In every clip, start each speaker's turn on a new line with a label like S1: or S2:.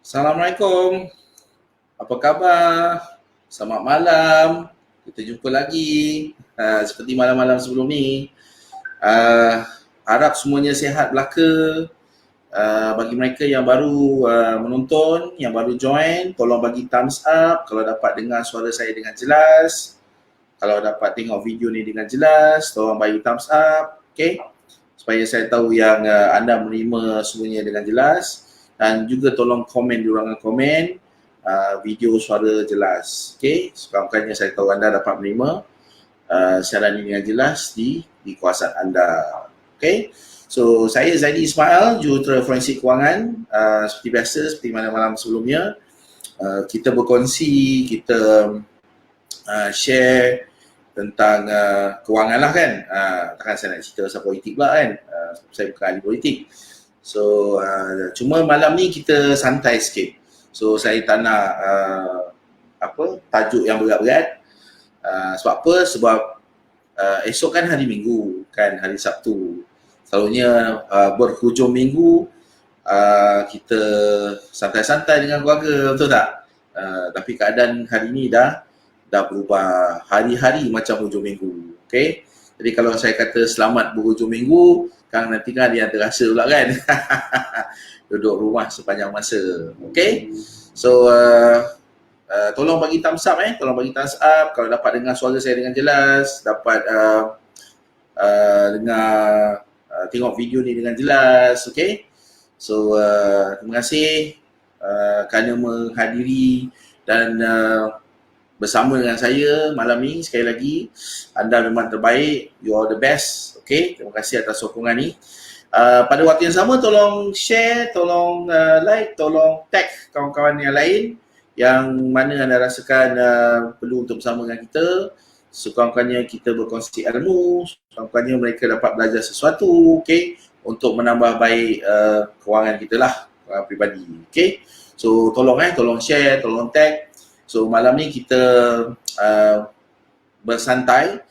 S1: Assalamualaikum. Apa khabar? Selamat malam. Kita jumpa lagi. Seperti malam-malam sebelum ni. Harap semuanya sihat belaka. Bagi mereka yang baru menonton, yang baru join, tolong bagi thumbs up kalau dapat dengar suara saya dengan jelas. Kalau dapat tengok video ni dengan jelas, tolong bagi thumbs up. Okay? Supaya saya tahu yang anda menerima semuanya dengan jelas. Dan juga tolong komen di ruangan komen video suara jelas. Okay, sekurang-kurangnya saya tahu anda dapat menerima siaran ini dengan jelas di kawasan anda. Okay, so saya Zaidi Ismail, jurutera forensik kewangan. Seperti biasa, seperti malam-malam sebelumnya, kita berkongsi, kita share tentang kewangan lah kan. Takkan saya nak cerita pasal politik pula kan. Saya bukan ahli politik. So cuma malam ni kita santai sikit. So saya tak nak tajuk yang berat-berat. Sebab apa? Sebab esok kan hari Minggu, kan hari Sabtu. Selalunya berhujung minggu kita santai-santai dengan keluarga, betul tak? Tapi keadaan hari ni dah berubah, hari-hari macam hujung minggu. Okay? Jadi kalau saya kata selamat berhujung minggu, kan nanti kan dia terasa pula kan. Duduk rumah sepanjang masa. Okay? So tolong bagi thumbs up tolong bagi thumbs up kalau dapat dengar suara saya dengan jelas, dapat dengar tengok video ni dengan jelas. Okay? So terima kasih kerana menghadiri dan bersama dengan saya malam ni. Sekali lagi, anda memang terbaik, you are the best. Okay, terima kasih atas sokongan ni. Pada waktu yang sama, tolong share, tolong like, tolong tag kawan-kawan yang lain yang mana anda rasakan perlu untuk bersama dengan kita. Sekurang-kurangnya kita berkongsi ilmu, sekurang-kurangnya mereka dapat belajar sesuatu, okay, untuk menambah baik kewangan kita lah, pribadi. Okay, so tolong share, tolong tag. So malam ni kita bersantai,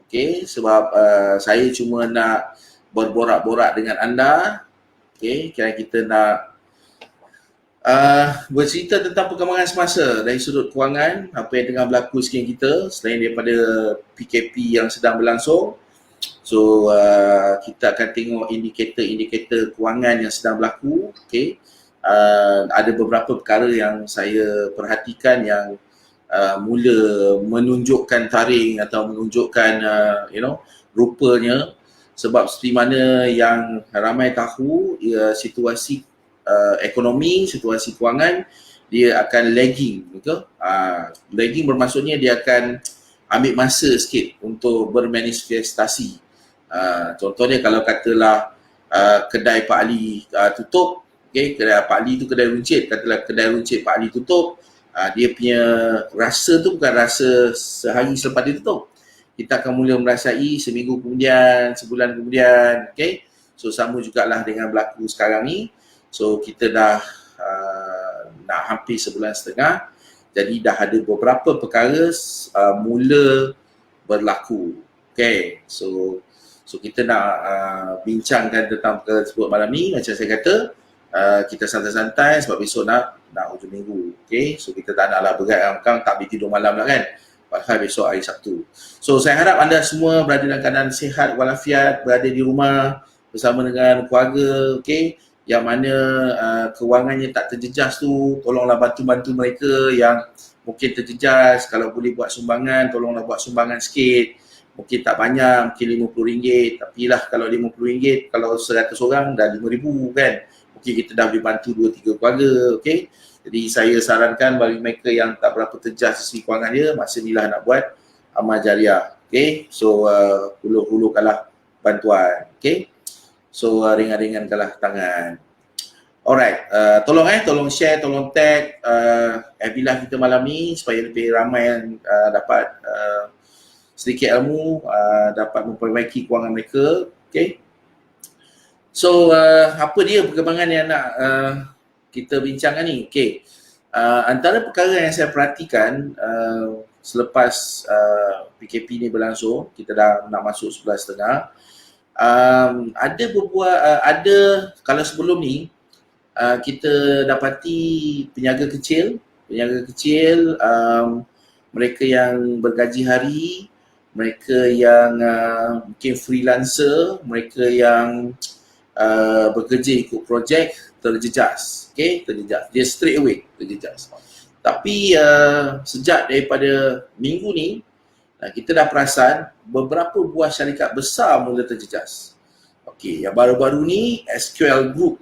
S1: okay, sebab saya cuma nak berborak-borak dengan anda, okay, kira kita nak bercerita tentang perkembangan semasa dari sudut kewangan, apa yang tengah berlaku sekeliling kita selain daripada PKP yang sedang berlangsung. So kita akan tengok indikator-indikator kewangan yang sedang berlaku, okay. Ada beberapa perkara yang saya perhatikan yang mula menunjukkan taring atau menunjukkan rupanya, sebab seperti mana yang ramai tahu, situasi ekonomi, situasi kewangan dia akan lagging, betul? Lagging bermaksudnya dia akan ambil masa sikit untuk bermanifestasi. Contohnya kalau katalah kedai Pak Ali tutup, okay, kedai Pak Ali tu kedai runcit, katalah kedai runcit Pak Ali tutup, dia punya rasa tu bukan rasa sehari selepas dia tutup. Kita akan mula merasai seminggu kemudian, sebulan kemudian, okay. So sama jugalah dengan berlaku sekarang ni. So kita dah nak hampir sebulan setengah, jadi dah ada beberapa perkara mula berlaku, okay. So kita nak bincangkan tentang perkara tersebut malam ni. Macam saya kata, kita santai-santai sebab besok nak hujung minggu. Okay, so kita tak naklah berat, kan tak boleh tidur malam lah kan. Padahal besok hari Sabtu. So saya harap anda semua berada dalam keadaan sihat walafiat, berada di rumah bersama dengan keluarga, okay. Yang mana kewangannya tak terjejas tu, tolonglah bantu-bantu mereka yang mungkin terjejas. Kalau boleh buat sumbangan, tolonglah buat sumbangan sikit. Mungkin tak banyak, mungkin RM50, tapi lah kalau RM50, kalau 100 orang dah RM5,000 kan. Mungkin kita dah boleh bantu 2-3 keluarga, okay. Jadi saya sarankan bagi mereka yang tak berapa terjejas sisi kewangan dia, masa ni lah nak buat amal jariah, okay. So hulur-hulurkanlah bantuan, okay. So ringan-ringankanlah tangan. Alright, tolong share, tolong tag FB Live kita malam ni supaya lebih ramai yang dapat sedikit ilmu, dapat memperbaiki kewangan mereka, okay. So apa dia perkembangan yang nak kita bincangkan ni, okay. Antara perkara yang saya perhatikan selepas PKP ni berlangsung, kita dah nak masuk 11.30, ada kalau sebelum ni kita dapati peniaga kecil, mereka yang bergaji hari, mereka yang mungkin freelancer, mereka yang bekerja ikut projek terjejas. Okay, terjejas. Dia straight away terjejas. Tapi sejak daripada minggu ni, kita dah perasan beberapa buah syarikat besar mula terjejas. Okay, yang baru-baru ni SQL Group,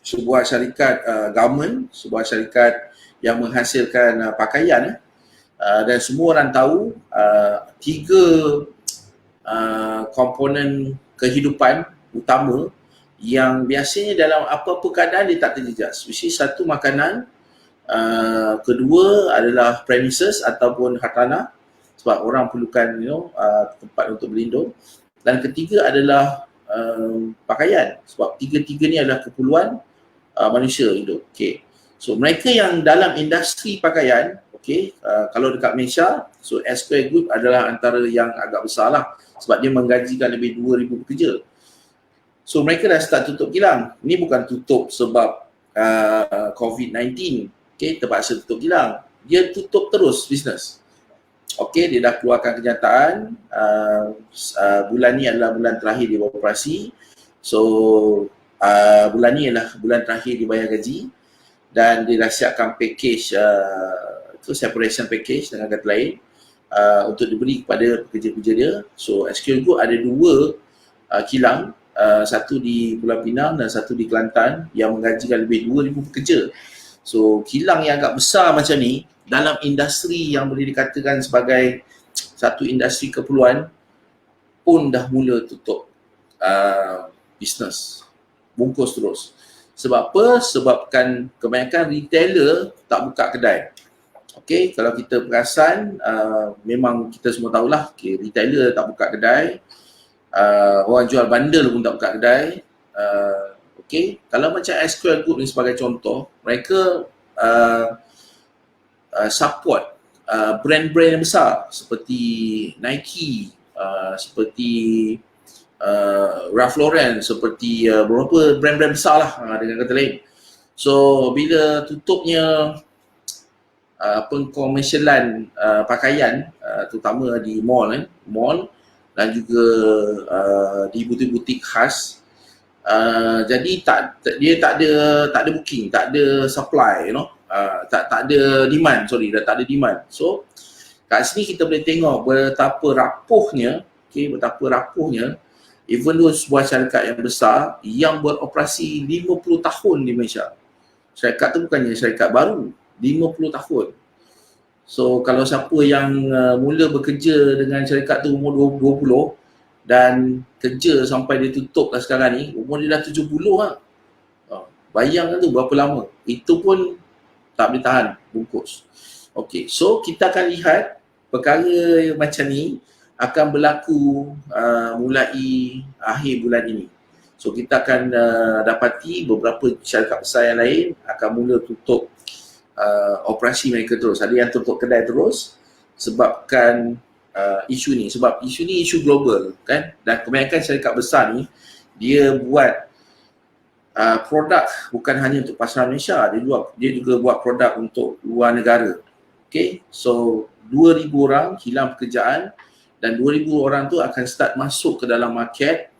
S1: sebuah syarikat government, sebuah syarikat yang menghasilkan pakaian, dan semua orang tahu tiga komponen kehidupan utama yang biasanya dalam apa-apa keadaan dia tak terjejas. Which is satu makanan, kedua adalah premises ataupun hartanah sebab orang perlukan tempat untuk berlindung, dan ketiga adalah pakaian sebab tiga-tiga ni adalah keperluan manusia hidup. Okay. So mereka yang dalam industri pakaian, okay, kalau dekat Malaysia, so SQL Group adalah antara yang agak besar lah sebab dia menggajikan lebih 2,000 pekerja. So mereka dah start tutup kilang. Ini bukan tutup sebab COVID-19, okay, terpaksa tutup kilang. Dia tutup terus bisnes. Okay, dia dah keluarkan kenyataan bulan ni adalah bulan terakhir dia beroperasi. So bulan ni adalah bulan terakhir dibayar gaji dan dia dah siapkan package separation package dengan kata lain untuk diberi kepada pekerja-pekerja dia. So SQL Group ada dua kilang, satu di Pulau Pinang dan satu di Kelantan yang menggajikan lebih 2,000 pekerja. So kilang yang agak besar macam ni dalam industri yang boleh dikatakan sebagai satu industri keperluan pun dah mula tutup bisnes, bungkus terus. Sebab apa? Sebabkan kebanyakan retailer tak buka kedai. Okay, kalau kita perasan, memang kita semua tahulah, okay, retailer tak buka kedai, orang jual bandel pun tak buka kedai. Okay, kalau macam SQL Group ni sebagai contoh, mereka support brand-brand yang besar seperti Nike, seperti Ralph Lauren, seperti beberapa brand-brand besar lah dengan kata lain. So bila tutupnya pengkomersialan pakaian, terutama di mall dan juga di butik-butik khas, jadi dia tak ada booking, tak ada supply, tak ada demand, dah tak ada demand. So kat sini kita boleh tengok betapa rapuhnya, even though sebuah syarikat yang besar yang beroperasi 50 tahun di Malaysia. Syarikat tu bukannya syarikat baru, 50 tahun. So kalau siapa yang mula bekerja dengan syarikat tu umur 20 dan kerja sampai dia tutup lah sekarang ni, umur dia dah 70 lah. Bayangkan tu berapa lama. Itu pun tak boleh tahan bungkus. Okay, so kita akan lihat perkara macam ni akan berlaku mulai akhir bulan ini. So kita akan dapati beberapa syarikat besar yang lain akan mula tutup operasi mereka terus. Ada yang tutup kedai terus sebabkan isu ni. Sebab isu ni isu global kan. Dan kebanyakan syarikat besar ni dia buat produk bukan hanya untuk pasaran Malaysia, dia juga buat produk untuk luar negara. Okay, so 2,000 orang hilang pekerjaan dan 2,000 orang tu akan start masuk ke dalam market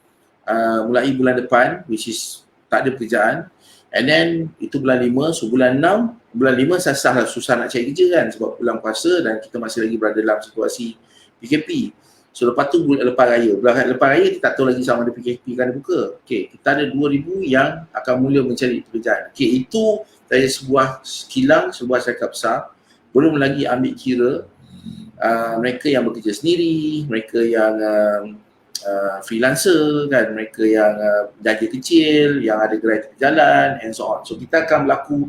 S1: mulai bulan depan, which is tak ada pekerjaan. And then itu bulan 5, so bulan 6, bulan 5 susah nak cari kerja kan sebab bulan puasa dan kita masih lagi berada dalam situasi PKP. So lepas tu lepas raya, lepas raya kita tak tahu lagi sama ada PKP kan buka. Okay, kita ada 2,000 yang akan mula mencari pekerjaan. Okay, itu dari sebuah kilang, sebuah syarikat besar. Belum lagi ambil kira mereka yang bekerja sendiri, mereka yang freelancer kan, mereka yang jaga kecil, yang ada gerai tepi jalan and so on. So kita akan berlaku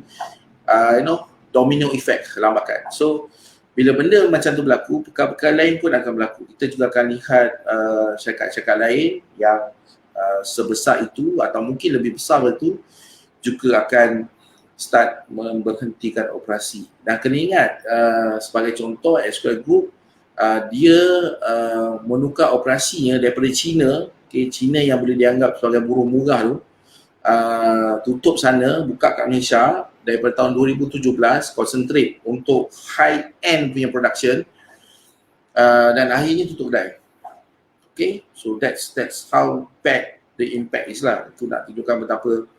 S1: domino effect, lambakan. So bila benda macam tu berlaku, perkara-perkara lain pun akan berlaku. Kita juga akan lihat syarikat-syarikat lain yang sebesar itu atau mungkin lebih besar itu juga akan start memberhentikan operasi. Dan kena ingat, sebagai contoh SQL Group, dia menukar operasinya daripada China, okay, China yang boleh dianggap sebagai buruh murah tu, tutup sana, buka kat Malaysia daripada tahun 2017, concentrate untuk high end punya production, dan akhirnya tutup kedai. Okay, so that's how bad the impact is lah. Itu nak tunjukkan betapa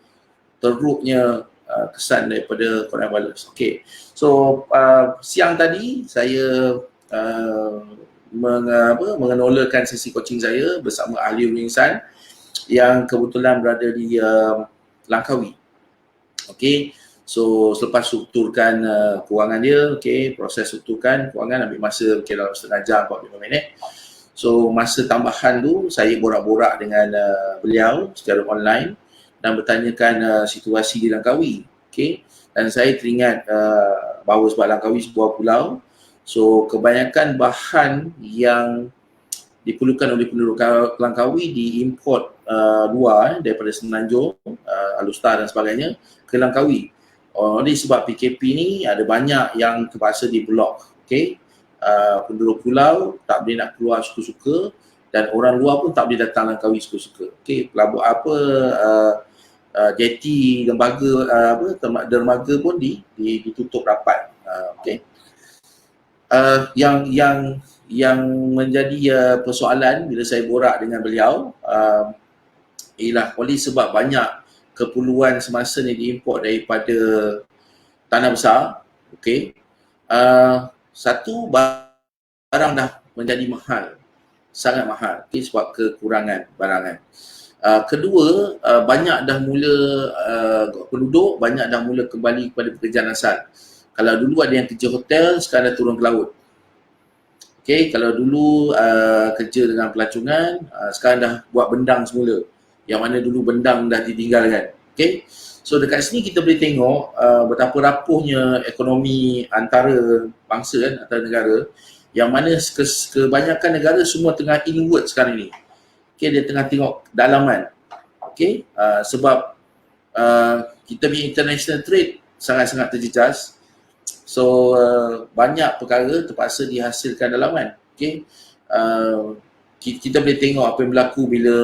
S1: teruknya kesan daripada coronavirus. Okay, so siang tadi saya mengenolakan sesi coaching saya bersama ahli rinsan yang kebetulan berada di Langkawi. Okay, so selepas strukturkan kewangan dia, okay, proses strukturkan kewangan ambil masa dalam setengah jam, 45 minit. So masa tambahan tu saya borak-borak dengan beliau secara online dan bertanyakan situasi di Langkawi. Okay, dan saya teringat bahawa sebab Langkawi sebuah pulau, so kebanyakan bahan yang diperlukan oleh penduduk Langkawi diimport luar daripada Semenanjung, Alustar dan sebagainya ke Langkawi. Oleh sebab PKP ni ada banyak yang terpaksa diblok. Okay, penduduk pulau tak boleh nak keluar suka-suka dan orang luar pun tak boleh datang Langkawi suka-suka. Okay, pelabuhan jeti dermaga pun ditutup rapat. Okay, yang menjadi persoalan bila saya borak dengan beliau ialah oleh sebab banyak keperluan semasa ni diimport daripada tanah besar. Okay, satu, barang dah menjadi mahal, sangat mahal, okay, sebab kekurangan barangan. Kedua, banyak dah mula penduduk banyak dah mula kembali kepada pekerjaan asal. Kalau dulu ada yang kerja hotel, sekarang dah turun ke laut. Okay, kalau dulu kerja dengan pelancongan, sekarang dah buat bendang semula. Yang mana dulu bendang dah ditinggalkan. Okay, so dekat sini kita boleh tengok betapa rapuhnya ekonomi antara bangsa kan, antara negara, yang mana kebanyakan negara semua tengah inward sekarang ni. Okay, dia tengah tengok dalaman. Okay, sebab kita punya international trade sangat-sangat terjejas. So banyak perkara terpaksa dihasilkan dalaman. Okay, kita boleh tengok apa yang berlaku bila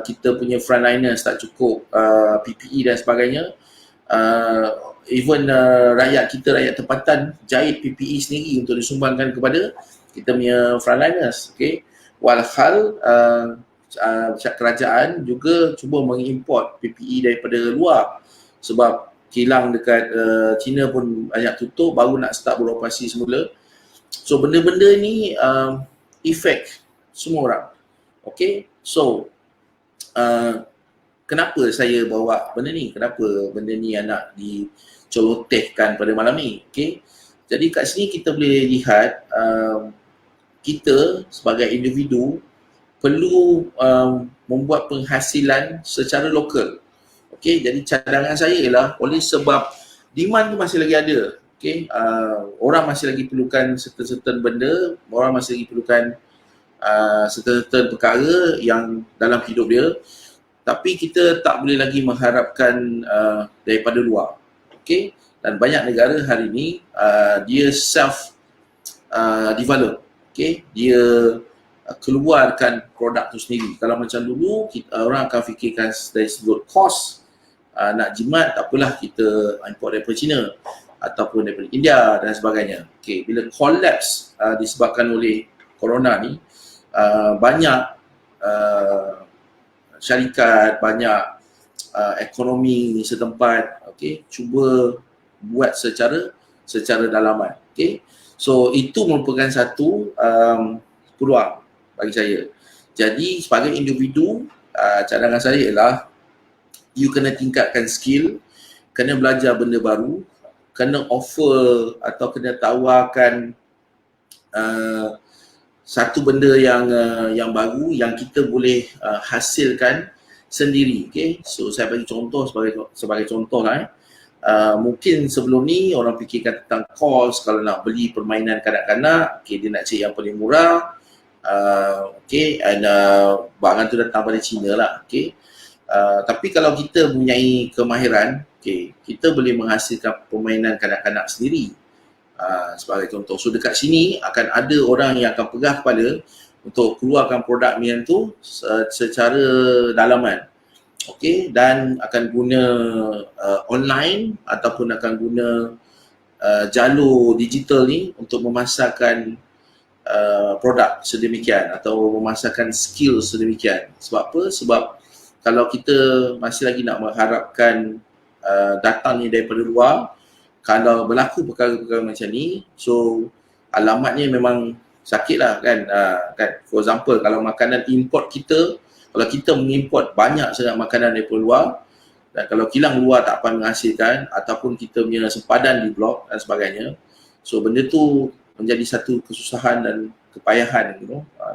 S1: kita punya frontliners tak cukup PPE dan sebagainya. Even rakyat tempatan jahit PPE sendiri untuk disumbangkan kepada kita punya frontliners. Okay, walhal kerajaan juga cuba mengimport PPE daripada luar sebab kilang dekat China pun banyak tutup, baru nak start beroperasi semula. So benda-benda ni efek semua orang. Okay, so kenapa saya bawa benda ni? Kenapa benda ni yang nak dicelotehkan pada malam ni? Okay, jadi kat sini kita boleh lihat kita sebagai individu perlu membuat penghasilan secara lokal. Okay, jadi cadangan saya ialah oleh sebab demand tu masih lagi ada. Okay, orang masih lagi perlukan certain benda, orang masih lagi perlukan certain perkara yang dalam hidup dia, tapi kita tak boleh lagi mengharapkan daripada luar. Okay, dan banyak negara hari ini dia self develop. Okay, dia keluarkan produk tu sendiri. Kalau macam dulu orang akan fikirkan dari sudut cost, nak jimat tak apalah, kita import daripada China ataupun daripada India dan sebagainya. Okay, bila collapse disebabkan oleh corona ni, banyak syarikat, banyak ekonomi setempat, okay, cuba buat secara dalaman. Okay, so itu merupakan satu peluang bagi saya. Jadi sebagai individu, cadangan saya ialah you kena tingkatkan skill, kena belajar benda baru, kena offer atau kena tawarkan satu benda yang baru yang kita boleh hasilkan sendiri. Okay, so saya bagi contoh sebagai contoh lah. Mungkin sebelum ni orang fikirkan tentang cost, kalau nak beli permainan kanak-kanak, okay, dia nak cari yang paling murah, okay, and barang tu datang dari China lah. Okay, tapi kalau kita mempunyai kemahiran, okay, kita boleh menghasilkan permainan kanak-kanak sendiri. Sebagai contoh, so dekat sini akan ada orang yang akan pegah kepala untuk keluarkan produk macam tu secara dalaman. okey, dan akan guna online ataupun akan guna jalur digital ni untuk memasarkan produk sedemikian atau memasarkan skill sedemikian. Sebab apa? Sebab kalau kita masih lagi nak mengharapkan datang ni daripada luar, kalau berlaku perkara-perkara macam ni, so alamatnya memang sakit lah kan. Kan, for example, kalau makanan import kita, kalau kita mengimport banyak sangat makanan daripada luar, dan kalau kilang luar tak akan menghasilkan ataupun kita punya sempadan di blok dan sebagainya, so benda tu menjadi satu kesusahan dan kepayahan,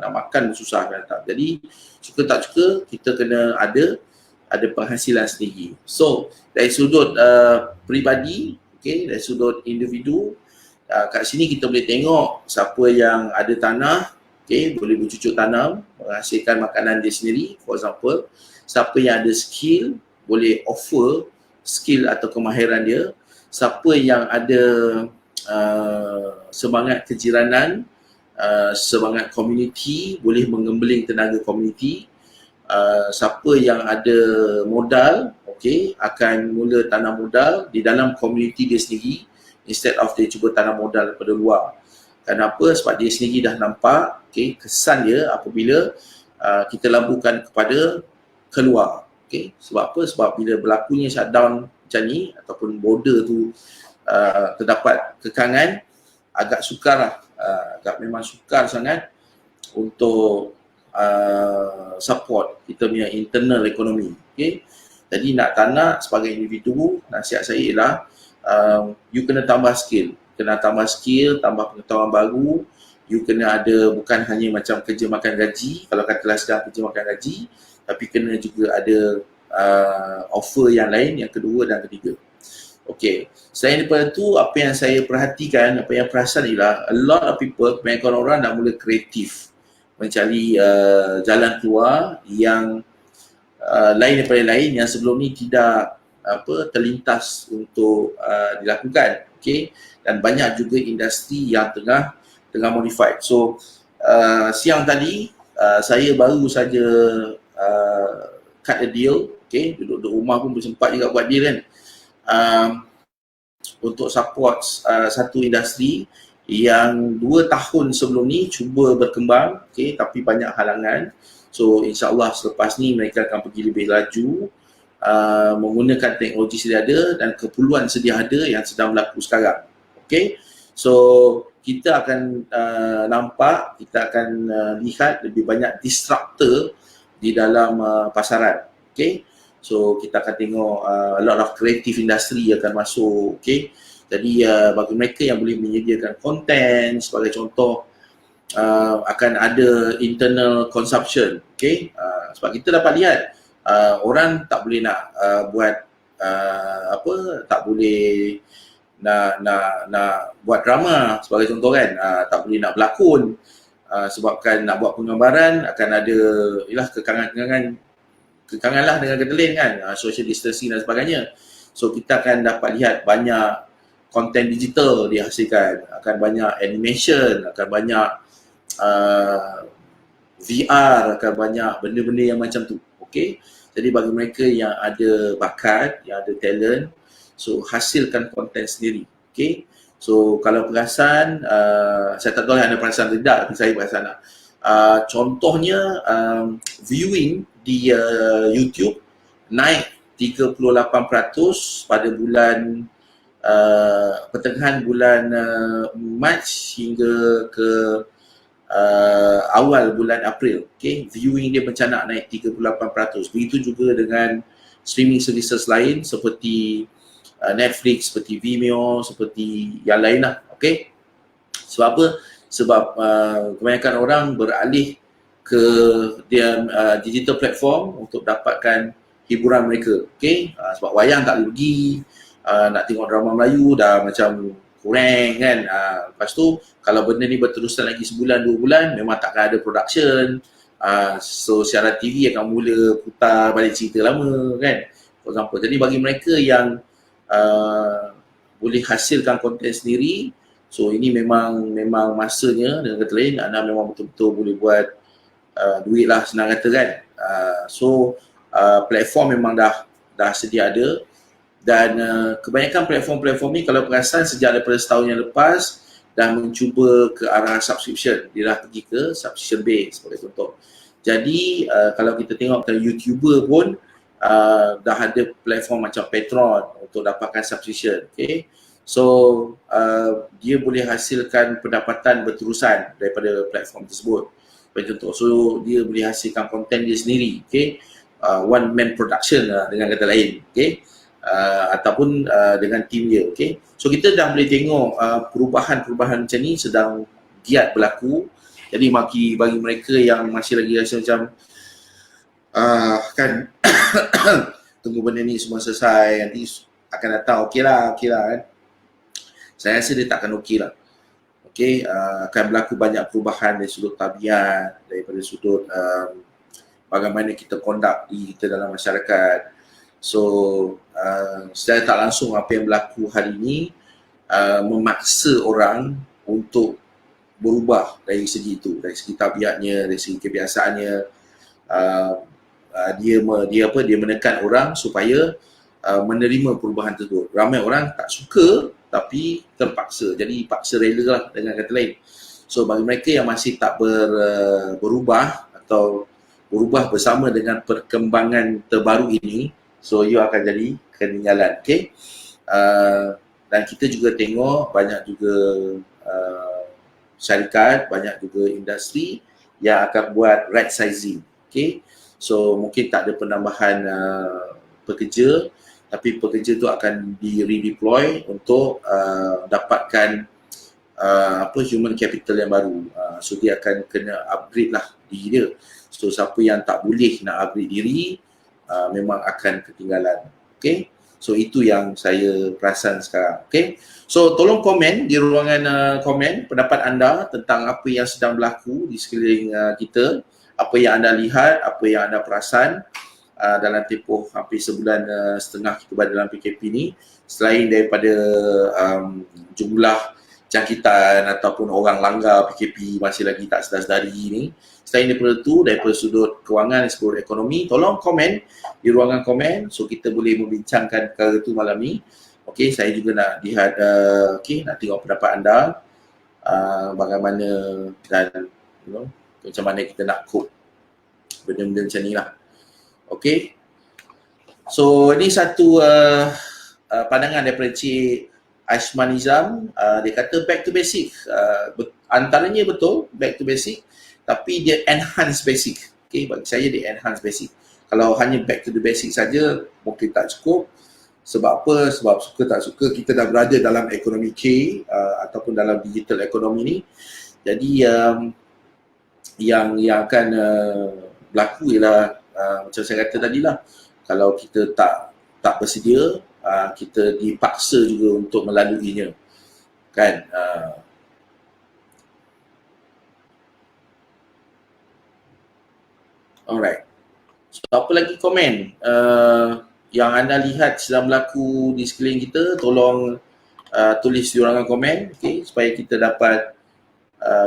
S1: nak makan susah kan tak. Jadi suka tak suka kita kena ada penghasilan sendiri. So dari sudut peribadi, okay, dari sudut individu, kat sini kita boleh tengok siapa yang ada tanah, okay, boleh bercucuk tanam, menghasilkan makanan dia sendiri, for example. Siapa yang ada skill, boleh offer skill atau kemahiran dia. Siapa yang ada semangat kejiranan, semangat komuniti, boleh mengembeling tenaga komuniti. Siapa yang ada modal, okay, akan mula tanam modal di dalam komuniti dia sendiri instead of dia cuba tanam modal daripada luar. Kenapa? Sebab dia sendiri dah nampak, okay, kesan dia apabila kita lampukan kepada keluar. Okay. Sebab apa? Sebab bila berlakunya shutdown macam ni ataupun border tu terdapat kekangan, agak sukar lah, agak memang sukar sangat untuk support kita punya internal ekonomi. Okay. Jadi nak tak nak sebagai individu, nasihat saya ialah you kena tambah skill, tambah pengetahuan baru. You kena ada, bukan hanya macam kerja makan gaji, kalau katalah sedang kerja makan gaji, tapi kena juga ada offer yang lain, yang kedua dan ketiga. Okay, selain daripada tu, apa yang saya perhatikan, apa yang perasan ialah a lot of people, kebanyakan orang dah mula kreatif mencari jalan keluar yang lain daripada lain, yang sebelum ni tidak terlintas untuk dilakukan. Okay, dan banyak juga industri yang tengah modified. So siang tadi saya baru saja cut a deal, okay, duduk rumah pun bersempat juga buat deal kan, untuk support satu industri yang 2 tahun sebelum ni cuba berkembang, okay, tapi banyak halangan. So insyaAllah selepas ni mereka akan pergi lebih laju, menggunakan teknologi sedia ada dan keperluan sedia ada yang sedang berlaku sekarang. Okay, so kita akan nampak, kita akan lihat lebih banyak disruptor di dalam pasaran. Okay, so kita akan tengok a lot of creative industry akan masuk. Okay, jadi bagi mereka yang boleh menyediakan konten, sebagai contoh, akan ada internal consumption. Okay, sebab kita dapat lihat orang tak boleh nak buat tak boleh nak buat drama sebagai contoh kan, tak boleh nak berlakon, sebabkan nak buat penggambaran akan ada kekangan lah dengan kata lain kan, social distancing dan sebagainya. So kita akan dapat lihat banyak konten digital dihasilkan, akan banyak animation, akan banyak VR, akan banyak benda-benda yang macam tu. Okay, jadi bagi mereka yang ada bakat, yang ada talent, so hasilkan konten sendiri. Okay, so kalau perasan, saya tak tahu anda perasan tidak, tapi saya perasan lah. Contohnya viewing di YouTube naik 38% pada bulan pertengahan bulan Mac hingga ke awal bulan April. Okay, viewing dia mencanak naik 38%. Begitu juga dengan streaming services lain seperti Netflix, seperti Vimeo, seperti yang lain lah. Okay, sebab apa? Sebab kebanyakan orang beralih ke dia digital platform untuk dapatkan hiburan mereka. Okay, sebab wayang tak boleh pergi, nak tengok drama Melayu dah macam kurang kan. Lepas tu kalau benda ni berterusan lagi sebulan 2 bulan, memang takkan ada production, so siaran TV akan mula putar balik cerita lama kan, for example. Jadi bagi mereka yang boleh hasilkan konten sendiri, so ini memang masanya, dengan kata lain anda memang betul-betul boleh buat duit lah, senang kata kan. So platform memang dah sedia ada. Dan kebanyakan platform-platform ni kalau perasan sejak daripada setahun yang lepas dah mencuba ke arah subscription. Dia dah pergi ke subscription base sebagai contoh. Jadi kalau kita tengok ke YouTuber pun dah ada platform macam Patreon untuk dapatkan subscription. Okay. So dia boleh hasilkan pendapatan berterusan daripada platform tersebut. Sebagai contoh, so dia boleh hasilkan konten dia sendiri. Okay. One man production dengan kata lain. Okay. Ataupun dengan tim dia. Okay. So kita dah boleh tengok perubahan-perubahan macam ni sedang giat berlaku. Jadi bagi mereka yang masih lagi rasa macam kan tunggu benda ni semua selesai, nanti akan datang, okey lah kan. Saya rasa dia takkan okey lah. Okey, akan berlaku banyak perubahan dari sudut tabiat, daripada sudut bagaimana kita conduct diri kita dalam masyarakat. So secara tak langsung apa yang berlaku hari ini memaksa orang untuk berubah dari segi itu, dari segi tabiatnya, dari segi kebiasaannya. Dia menekan orang supaya menerima perubahan tersebut. Ramai orang tak suka tapi terpaksa, jadi paksa rela lah dengan kata lain. So bagi mereka yang masih tak berubah atau berubah bersama dengan perkembangan terbaru ini, so you akan jadi ketinggalan. Okay? Dan kita juga tengok banyak juga syarikat, banyak juga industri yang akan buat right sizing. Okay? So mungkin tak ada penambahan pekerja, tapi pekerja tu akan di-redeploy untuk dapatkan human capital yang baru. So dia akan kena upgrade lah diri dia. So siapa yang tak boleh nak upgrade diri memang akan ketinggalan. Okay? So itu yang saya perasan sekarang. Okay? So tolong komen di ruangan komen pendapat anda tentang apa yang sedang berlaku di sekeliling kita, apa yang anda lihat, apa yang anda perasan dalam tempoh hampir sebulan setengah kita berada dalam PKP ni, selain daripada jumlah jangkitan ataupun orang langgar PKP masih lagi tak sedar-sedari ni. Selain daripada tu, daripada sudut kewangan, sudut ekonomi, tolong komen di ruangan komen so kita boleh membincangkan perkara tu malam ni. Okey, saya juga nak lihat nak tengok pendapat anda bagaimana dan macam mana kita nak cope benda-benda macam ni lah. Okey. So ini satu pandangan daripada Cik Ashman Nizam. Dia kata back to basic. Antaranya betul, back to basic, tapi dia enhance basic. Okay, bagi saya dia enhance basic. Kalau hanya back to the basic saja mungkin tak cukup. Sebab apa? Sebab suka tak suka kita dah berada dalam ekonomi K ataupun dalam digital ekonomi ni. Jadi yang akan berlaku ialah macam saya kata tadi lah, kalau kita tak bersedia, kita dipaksa juga untuk melaluinya, kan? Alright. So apa lagi komen yang anda lihat sedang berlaku di sekeliling kita, tolong tulis di ruangan komen, okay, supaya kita dapat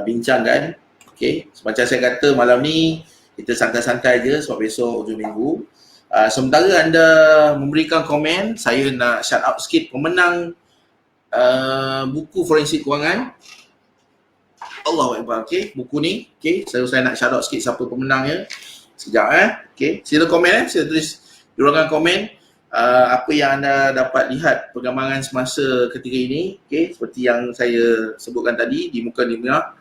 S1: bincangkan. Okay, macam saya kata malam ni kita santai-santai je sebab besok hujung minggu. Sementara anda memberikan komen, saya nak shout out sikit pemenang buku forensik kewangan. Allahu Akbar. Okay, buku ni, okay, saya nak shout out sikit siapa pemenangnya. Sekejap okay, sila komen sila tulis di ruangan komen apa yang anda dapat lihat perkembangan semasa ketika ini. Okay, seperti yang saya sebutkan tadi di muka Nimrah.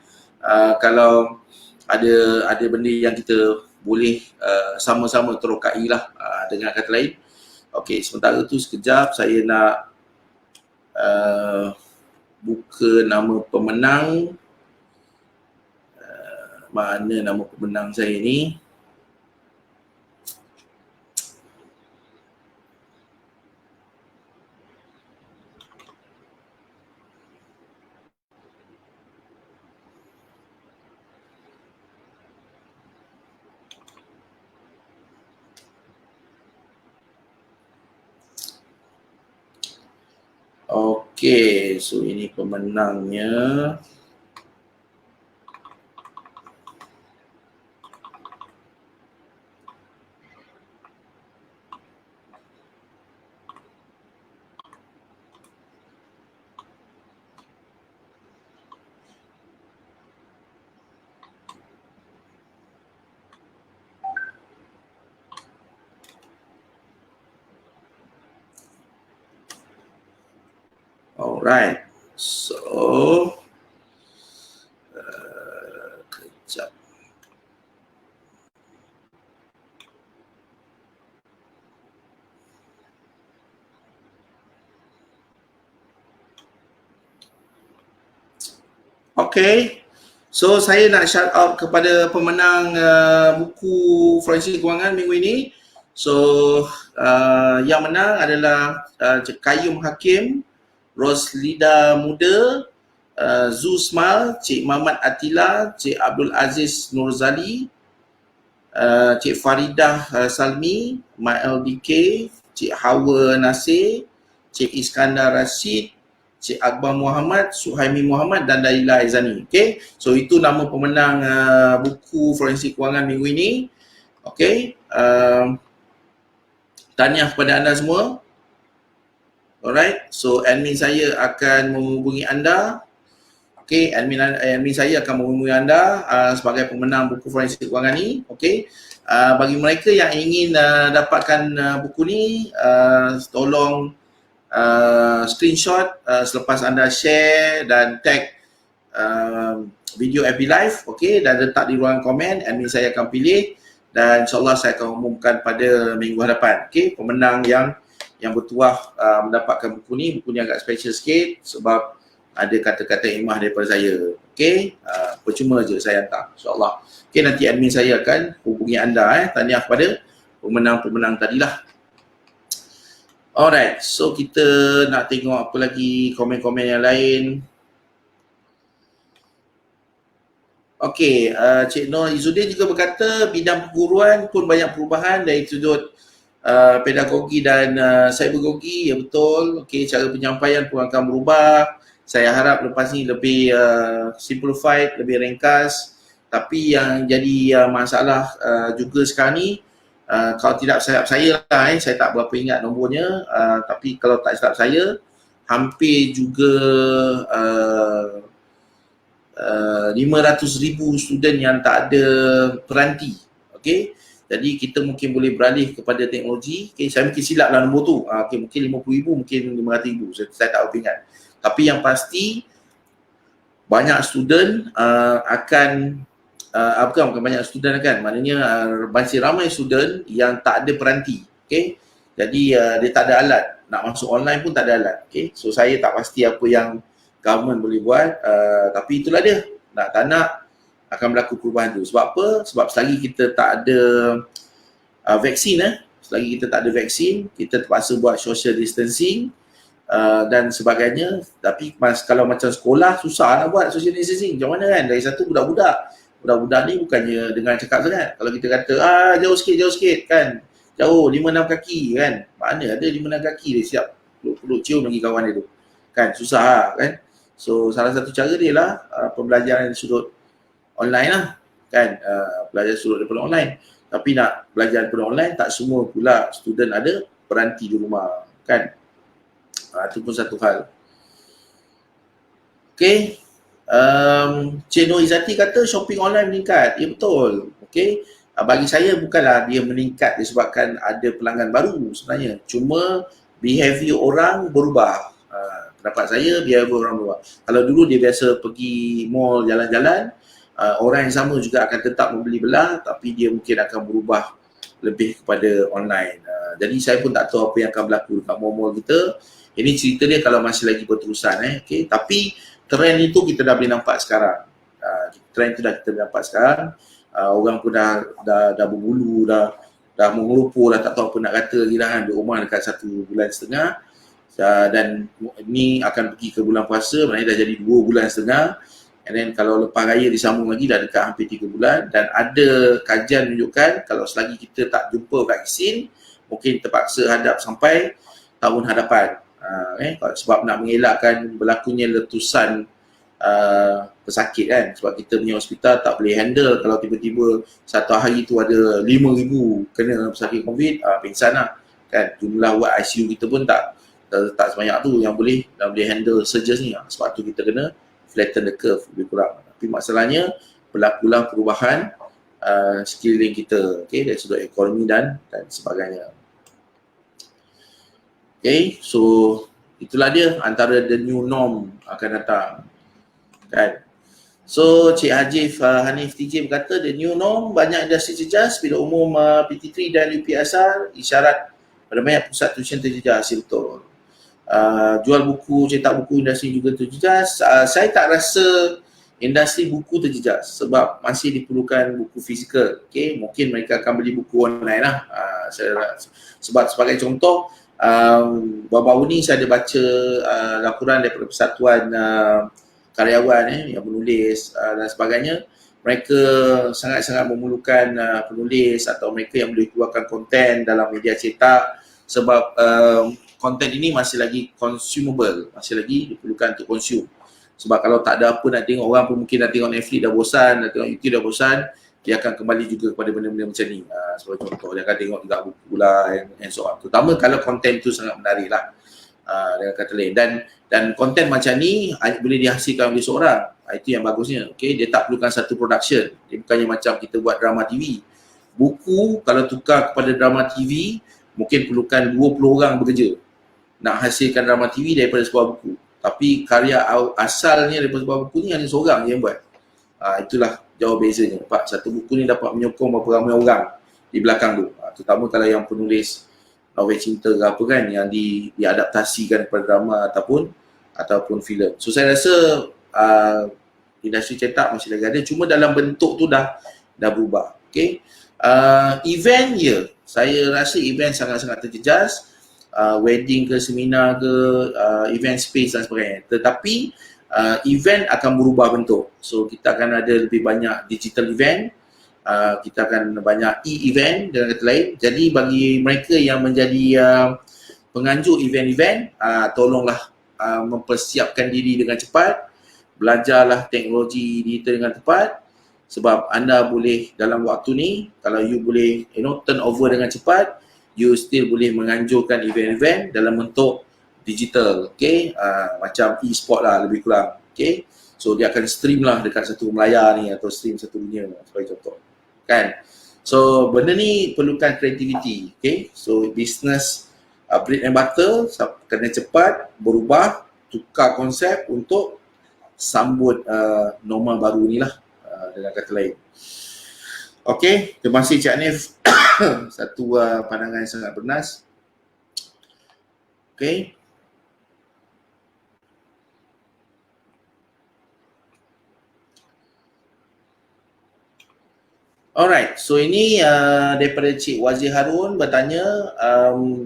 S1: Kalau ada benda yang kita boleh sama-sama terokai lah dengan kata lain. Okey, sementara tu sekejap saya nak buka nama pemenang. Mana nama pemenang saya ni? Okey, so ini pemenangnya. Alright. So kejap. Okay. So saya nak shout out kepada pemenang buku Forensik Kewangan minggu ini. So yang menang adalah Cik Qayyum Hakim, Roslida Muda, Zusmal, Cik Muhammad Atila, Cik Abdul Aziz Nurzali, Cik Faridah Salmi, Mael DK, Cik Hawa Nasir, Cik Iskandar Rashid, Cik Akbar Muhammad, Suhaimi Muhammad dan Daila Aizani. Okay, so itu nama pemenang buku Forensik Kewangan minggu ini. Okay, tahniah kepada anda semua. Alright, so admin saya akan menghubungi anda. Okay, admin saya akan menghubungi anda sebagai pemenang buku Forensik Kewangan ni. Okay, bagi mereka yang ingin dapatkan buku ni, tolong screenshot selepas anda share dan tag video FB Live, okay, dan letak di ruangan komen. Admin saya akan pilih dan insyaAllah saya akan umumkan pada minggu hadapan. Okay, pemenang yang bertuah mendapatkan buku ni. Buku ni agak special sikit sebab ada kata-kata hikmah daripada saya. Okay, percuma je saya hantar, insyaAllah. Okay, nanti admin saya akan hubungi anda. Tahniah kepada pemenang-pemenang tadilah. Alright, so kita nak tengok apa lagi komen-komen yang lain. Okey, Cik Nur Izzuddin juga berkata bidang perguruan pun banyak perubahan dari sudut pedagogi dan cybergogi. Ya betul. Okey, cara penyampaian pun akan berubah. Saya harap lepas ni lebih simplified, lebih ringkas. Tapi yang jadi masalah juga sekarang ni, kalau tidak silap saya lah, saya tak berapa ingat nombornya, tapi kalau tak silap saya, hampir juga 500,000 student yang tak ada peranti. Okay, jadi kita mungkin boleh beralih kepada teknologi. Okay, saya mungkin silap lah nombor tu. Okay, mungkin 50,000, mungkin 500,000, saya tak berapa ingat. Tapi yang pasti banyak student akan bukan banyak student kan, maknanya masih ramai student yang tak ada peranti. Okay, jadi dia tak ada alat, nak masuk online pun tak ada alat. Okay, so saya tak pasti apa yang government boleh buat, tapi itulah dia, nak tak nak akan berlaku perubahan tu. Sebab apa? Sebab selagi kita tak ada vaksin, selagi kita tak ada vaksin, kita terpaksa buat social distancing dan sebagainya. Tapi kalau macam sekolah, susah nak buat social distancing. Macam mana kan? Dari satu budak-budak ni bukannya dengan cakap sangat. Kalau kita kata jauh sikit kan, jauh 5-6 kaki kan, mana ada 5-6 kaki dia siap peluk cium lagi kawan dia tu kan, susah kan. So salah satu cara dia lah pembelajaran dari sudut online lah kan, belajar sudut daripada online. Tapi nak belajar daripada online, tak semua pula student ada peranti di rumah kan. Itu pun satu hal. Okay, Cik Nur Izzati kata shopping online meningkat. Ya betul. Okay, bagi saya bukanlah dia meningkat disebabkan ada pelanggan baru sebenarnya. Cuma behavior orang berubah. Pendapat saya, behavior orang berubah. Kalau dulu dia biasa pergi mall jalan-jalan, orang yang sama juga akan tetap membeli belah, tapi dia mungkin akan berubah lebih kepada online. Jadi saya pun tak tahu apa yang akan berlaku dekat mall-mall kita. Ini cerita dia kalau masih lagi berterusan. Okay. Tapi trend itu kita dah boleh nampak sekarang. Trend itu dah kita boleh nampak sekarang. Orang pun dah berbulu, dah mengelupur, dah tak tahu apa nak kata lagi dah kan. Di rumah dekat 1.5 bulan. Dan ni akan pergi ke bulan puasa, maknanya dah jadi 2.5 bulan. And then kalau lepas raya disambung lagi dah dekat hampir 3 bulan. Dan ada kajian menunjukkan kalau selagi kita tak jumpa vaksin, mungkin terpaksa hadap sampai tahun hadapan. Sebab nak mengelakkan berlakunya letusan pesakit kan, sebab kita punya hospital tak boleh handle kalau tiba-tiba satu hari tu ada 5,000 kena pesakit COVID, pingsan lah kan. Jumlah ward ICU kita pun tak sebanyak tu yang boleh handle surges ni. Sebab tu kita kena flatten the curve lebih kurang. Tapi masalahnya berlakulah perubahan sekeliling kita, okay, dari sudut ekonomi dan sebagainya. Okay, so itulah dia antara the new norm akan datang, kan. So Cik Hajif Hanif TJ berkata the new norm banyak industri terjejas bila umum PT3 dan UPSR isyarat pada banyak pusat tuition terjejas. Betul. Jual buku, cetak buku industri juga terjejas. Saya tak rasa industri buku terjejas sebab masih diperlukan buku fizikal. Okay? Mungkin mereka akan beli buku online lah. Sebab sebagai contoh, baru-baru ni saya ada baca laporan daripada Persatuan karyawan yang menulis dan sebagainya. Mereka sangat-sangat memerlukan penulis atau mereka yang boleh keluarkan konten dalam media cetak sebab konten ini masih lagi consumable, masih lagi diperlukan untuk consume. Sebab kalau tak ada apa nak tengok, orang pun mungkin dah tengok Netflix dah bosan, dah tengok YouTube dah bosan, dia akan kembali juga kepada benda-benda macam ni. Sebagai contoh, dia akan tengok juga buku lah and so on. Terutama kalau konten tu sangat menarik lah. Dengan kata lain. Dan konten macam ni boleh dihasilkan oleh seorang. Itu yang bagusnya. Okay? Dia tak perlukan satu production. Dia bukannya macam kita buat drama TV. Buku kalau tukar kepada drama TV, mungkin perlukan 20 orang bekerja nak hasilkan drama TV daripada sebuah buku. Tapi karya asalnya daripada sebuah buku ni hanya seorang je yang buat. Itulah jauh bezanya. Nampak? Satu buku ni dapat menyokong berapa ramai orang di belakang tu. Terutama kalau yang penulis novel cinta ke apa kan yang diadaptasikan kepada drama ataupun filem. So saya rasa industri cetak masih lagi ada, cuma dalam bentuk tu dah berubah. Okay. Event saya rasa event sangat-sangat terjejas. Wedding ke seminar ke event space dan sebagainya. Tetapi event akan berubah bentuk. So kita akan ada lebih banyak digital event. Kita akan banyak e-event dengan kata lain. Jadi bagi mereka yang menjadi penganjur event-event, tolonglah mempersiapkan diri dengan cepat, belajarlah teknologi digital dengan tepat, sebab anda boleh dalam waktu ni, kalau you boleh turn over dengan cepat, you still boleh menganjurkan event-event dalam bentuk digital, okay? Macam e-sport lah lebih kurang, okay? So dia akan stream lah dekat satu layar ni atau stream satu dunia sebagai contoh, kan? So benda ni perlukan creativity, okay? So business bread and butter kena cepat berubah, tukar konsep untuk sambut normal baru ni lah, dengan kata lain. Okay, terima kasih Cik Hanif. Satu pandangan yang sangat bernas. Okay. Alright, so ini daripada Cik Wazir Harun bertanya,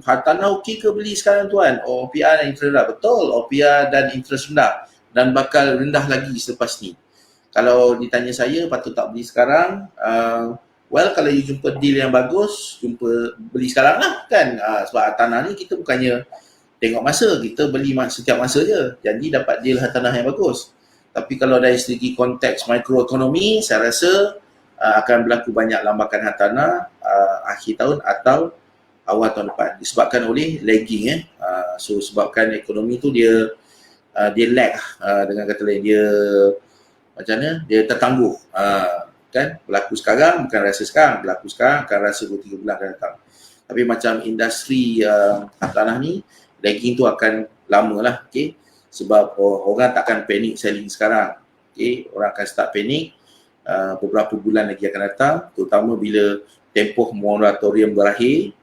S1: hartanah okey ke beli sekarang tuan? OPR dan interest rendah. Betul, OPR dan interest rendah dan bakal rendah lagi selepas ni. Kalau ditanya saya, patut tak beli sekarang? Well, kalau you jumpa deal yang bagus, beli sekarang lah kan. Sebab hartanah ni kita bukannya tengok masa, kita beli setiap masa je. Jadi dapat deal hartanah yang bagus. Tapi kalau dari segi konteks mikroekonomi, saya rasa akan berlaku banyak lambakan hartanah akhir tahun atau awal tahun depan. Disebabkan oleh lagging. So sebabkan ekonomi tu dia lag dengan kata lain, dia macam mana? Dia tertangguh. Kan? Berlaku sekarang, bukan rasa sekarang. Berlaku sekarang, akan rasa 2-3 bulan akan datang. Tapi macam industri tanah ni, lagging tu akan lama lah. Okay? Sebab orang takkan panik selling sekarang. Okay? Orang akan start panik beberapa bulan lagi akan datang. Terutama bila tempoh moratorium berakhir.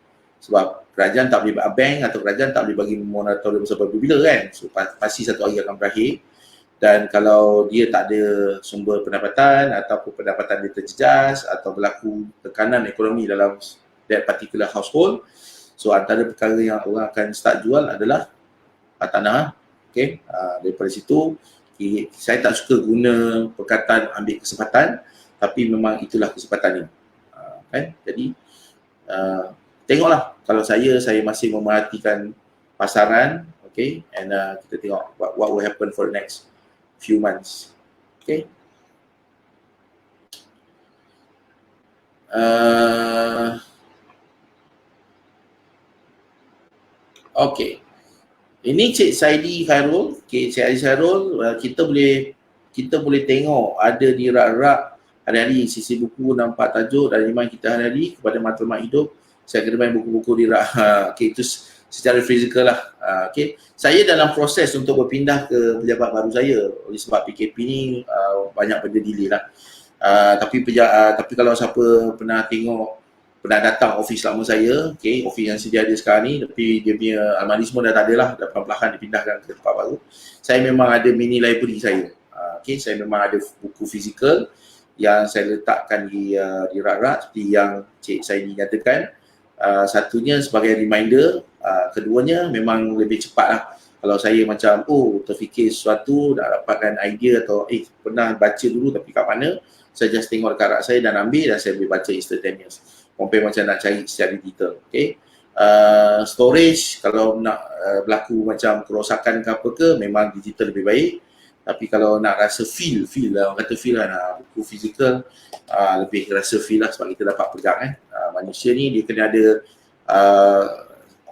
S1: Sebab kerajaan tak boleh, bank atau kerajaan tak boleh bagi moratorium sampai bila kan. So pasti satu hari akan berakhir. Dan kalau dia tak ada sumber pendapatan ataupun pendapatan dia terjejas atau berlaku tekanan ekonomi dalam that particular household, so antara perkara yang orang akan start jual adalah tanah. Okay? Daripada situ, saya tak suka guna perkataan ambil kesempatan, tapi memang itulah kesempatannya. Kan? Jadi tengoklah, kalau saya masih memerhatikan pasaran, okay, and kita tengok what will happen for the next few months. Okay. Okay. Ini Cik Saidi Khairul. Okay, Cik Saidi Khairul, kita boleh tengok ada di rak-rak hari-hari sisi buku nampak tajuk dan iman kita hari-hari kepada matlamat hidup. Saya kena main buku-buku di rak. Okay, itu secara fizikal lah. Okay. Saya dalam proses untuk berpindah ke pejabat baru saya oleh sebab PKP ni banyak benda delay lah. Tapi kalau siapa pernah datang office lama saya, okay, office yang sedia ada sekarang ni, tapi dia punya almari semua dah tak ada lah, dah perlahan-lahan dipindahkan ke tempat baru. Saya memang ada mini library saya. Okay, saya memang ada buku fizikal yang saya letakkan di rak-rak seperti yang Cik Saini nyatakan. Satunya sebagai reminder, keduanya memang lebih cepat lah. Kalau saya macam terfikir sesuatu, dah dapatkan idea atau pernah baca dulu tapi kat mana, saya just tengok dekat rak saya dan ambil dan saya boleh baca instantaneous. Compare macam nak cari secara detail. Okay. Storage kalau nak berlaku macam kerosakan ke apa ke, memang digital lebih baik. Tapi kalau nak rasa feel lah, orang kata feel lah, buku fizikal lebih rasa feel lah sebab kita dapat pegang manusia ni dia kena ada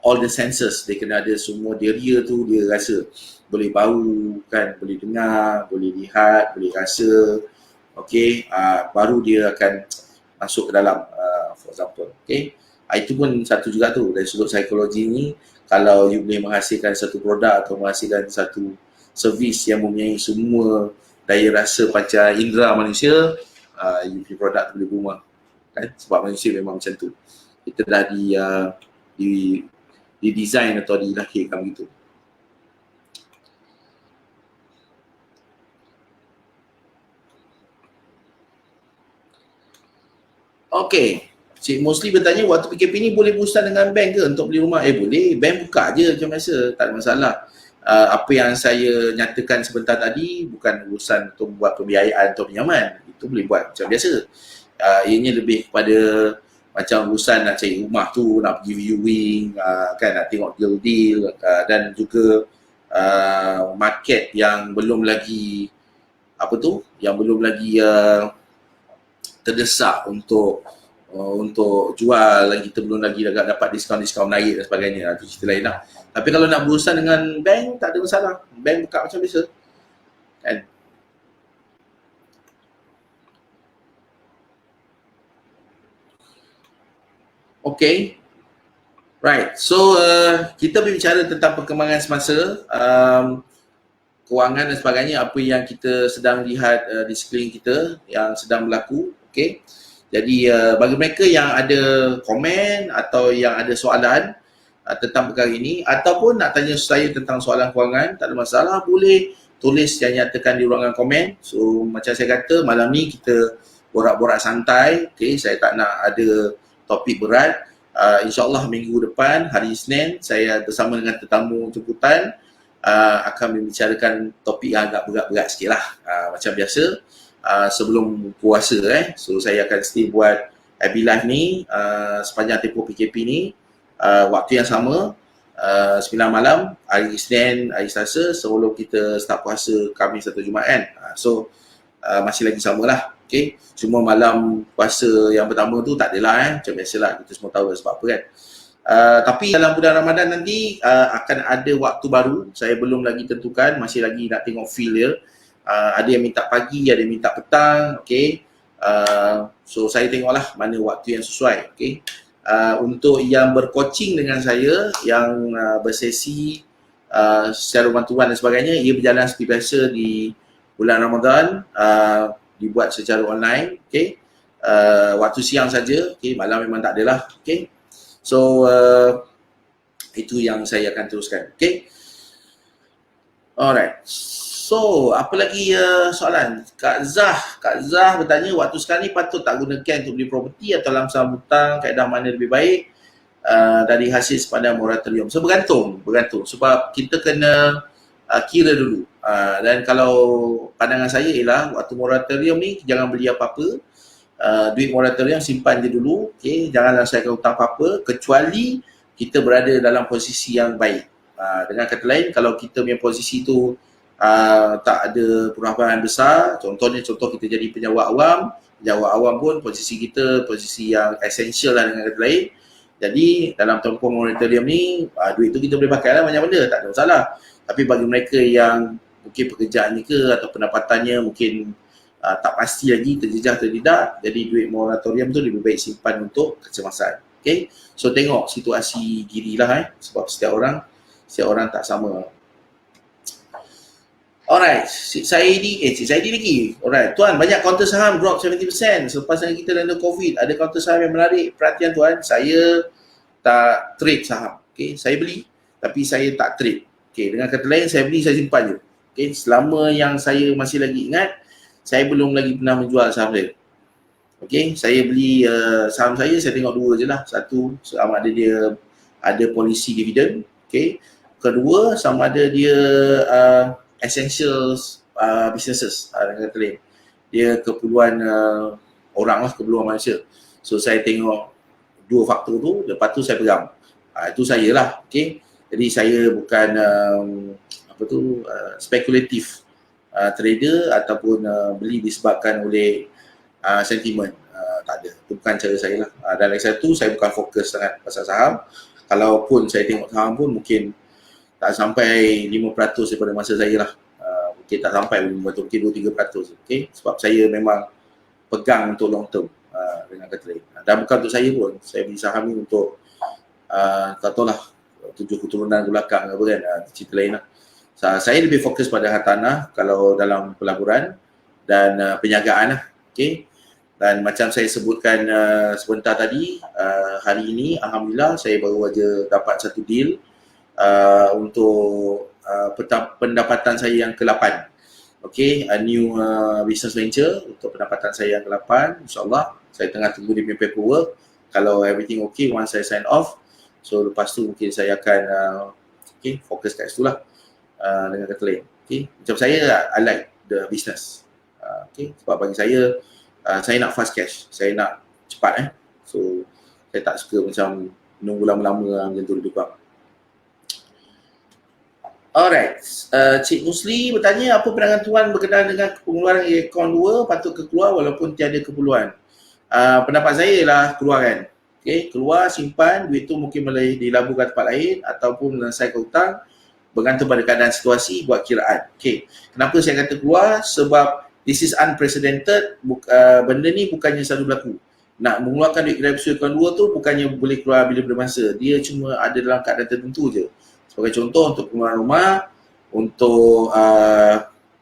S1: all the senses, dia kena ada semua deria tu, dia rasa boleh bau kan, boleh dengar, boleh lihat, boleh rasa. Okay, baru dia akan masuk ke dalam for example. Okay, itu pun satu juga tu dari sudut psikologi ni, kalau you boleh menghasilkan satu produk atau menghasilkan satu servis yang mempunyai semua daya rasa panca indera manusia, you punya produk tu boleh boom kan, sebab manusia memang macam tu, kita dah di design atau dilahirkan begitu. Okay, Cik Mosli bertanya, waktu PKP ni boleh berurusan dengan bank ke untuk beli rumah? Boleh, bank buka je macam biasa, tak ada masalah. Apa yang saya nyatakan sebentar tadi bukan urusan untuk buat pembiayaan atau pinjaman, itu boleh buat macam biasa. Ianya lebih kepada macam urusan nak cari rumah tu, nak pergi viewing, kan, nak tengok deal-deal, dan juga market yang belum lagi yang belum lagi terdesak untuk jual, lagi kita belum lagi dapat diskaun menarik dan sebagainya, itu cerita lain lah. Tapi kalau nak berurusan dengan bank, tak ada masalah, bank buka macam biasa kan. Okay, right, so kita berbicara tentang perkembangan semasa, kewangan dan sebagainya, apa yang kita sedang lihat di sekeliling kita yang sedang berlaku. Okay, jadi bagi mereka yang ada komen atau yang ada soalan tentang perkara ini, ataupun nak tanya saya tentang soalan kewangan, tak ada masalah, boleh tulis dan nyatakan di ruangan komen. So macam saya kata, malam ni kita borak-borak santai. Okay, saya tak nak ada topik berat. InsyaAllah minggu depan, hari Isnin, saya bersama dengan tetamu jemputan akan membicarakan topik yang agak berat-berat sikit lah, macam biasa. Sebelum puasa so saya akan stay buat FB Live ni sepanjang tempoh PKP ni, waktu yang sama, 9 malam, hari Isnin, hari Selasa, sebelum kita start puasa Khamis atau Jumaat kan. So masih lagi sama lah. Okay, cuma malam puasa yang pertama tu tak adalah macam biasalah, kita semua tahu sebab apa kan. Tapi dalam bulan Ramadan nanti akan ada waktu baru, saya belum lagi tentukan, masih lagi nak tengok feel dia. Ada yang minta pagi, ada yang minta petang. Okay, so saya tengoklah mana waktu yang sesuai. Okay, untuk yang bercoaching dengan saya, yang bersesi secara one-to-one dan sebagainya, ia berjalan seperti biasa di bulan Ramadan, dibuat secara online. Okay, waktu siang saja. Okay, malam memang tak adalah. Okay, so itu yang saya akan teruskan. Okay, alright. So, apa lagi soalan? Kak Zah bertanya, waktu sekarang ni patut tak guna CAN untuk beli properti atau lamsam hutang, kaedah mana lebih baik dari hasil sepanjang moratorium? So, bergantung. Sebab kita kena kira dulu. Dan kalau pandangan saya ialah, waktu moratorium ni jangan beli apa-apa. Duit moratorium simpan je dulu. Okay? Jangan langsaikan hutang apa-apa, kecuali kita berada dalam posisi yang baik. Dengan kata lain, kalau kita punya posisi tu tak ada perubahan besar, contoh kita jadi penjawat awam pun posisi kita posisi yang esensial lah dengan kata lain. Jadi dalam tempoh moratorium ni, duit tu kita boleh pakai lah banyak benda, tak ada masalah. Tapi bagi mereka yang mungkin pekerjaannya ke atau pendapatannya mungkin tak pasti lagi terjejah atau tidak, jadi duit moratorium tu lebih baik simpan untuk kecemasan. Okay, so tengok situasi diri lah sebab setiap orang tak sama. Alright, Cik Saidi lagi. Alright, Tuan, banyak kaunter saham drop 70% selepas kita landa COVID. Ada kaunter saham yang menarik perhatian Tuan. Saya tak trade saham. Okay, saya beli tapi saya tak trade. Okay, dengan kata lain saya beli, saya simpan je. Okay, selama yang saya masih lagi ingat, saya belum lagi pernah menjual saham saya. Okay, saya beli saham saya tengok dua je lah. Satu, sama ada dia ada polisi dividen. Okay, kedua, sama ada dia essentials businesses dengan kata lain. Dia keperluan orang lah, keperluan manusia. So saya tengok dua faktor tu, lepas tu saya pegang. Itu saya lah. Okay, jadi saya bukan spekulatif trader ataupun beli disebabkan oleh sentimen. Tak ada. Itu bukan cara saya lah. Dan lagi satu, saya bukan fokus sangat pasal saham. Kalaupun saya tengok saham pun mungkin tak sampai 5% daripada masa saya lah. Mungkin tak sampai 5%, mungkin 2-3%. Okay? Sebab saya memang pegang untuk long term dengan kata lain. Dan bukan untuk saya pun. Saya beli saham ni untuk tak tahu lah 7 keturunan ke belakang apa kan. Cerita lain lah. Saya lebih fokus pada hartanah kalau dalam pelaburan dan penjagaan lah. Okay? Dan macam saya sebutkan sebentar tadi, hari ini Alhamdulillah saya baru aja dapat satu deal untuk pendapatan saya yang ke-8. Okay, a new business venture untuk pendapatan saya yang ke-8. InsyaAllah, saya tengah tunggu dia punya paperwork. Kalau everything okay, once saya sign off, so lepas tu mungkin saya akan fokus kat situ lah dengan kata lain. Okay, macam saya, I like the business. Okay, sebab bagi saya nak fast cash, saya nak cepat so saya tak suka macam nunggu lama-lama macam tu lebih kurang. Alright, Cik Musli bertanya, apa pandangan Tuan berkenaan dengan pengeluaran akaun 2 patut keluar walaupun tiada keperluan? Pendapat saya lah keluarkan. Okay, keluar, simpan, duit tu mungkin boleh dilaburkan tempat lain ataupun menyelesaikan hutang, bergantung pada keadaan situasi, buat kiraan. Okay, kenapa saya kata keluar? Sebab this is unprecedented. Benda ni bukannya selalu berlaku. Nak mengeluarkan duit kedai bersuih akaun 2 tu bukannya boleh keluar bila-bila masa. Dia cuma ada dalam keadaan tertentu je. Sebagai contoh, untuk pengeluaran rumah, untuk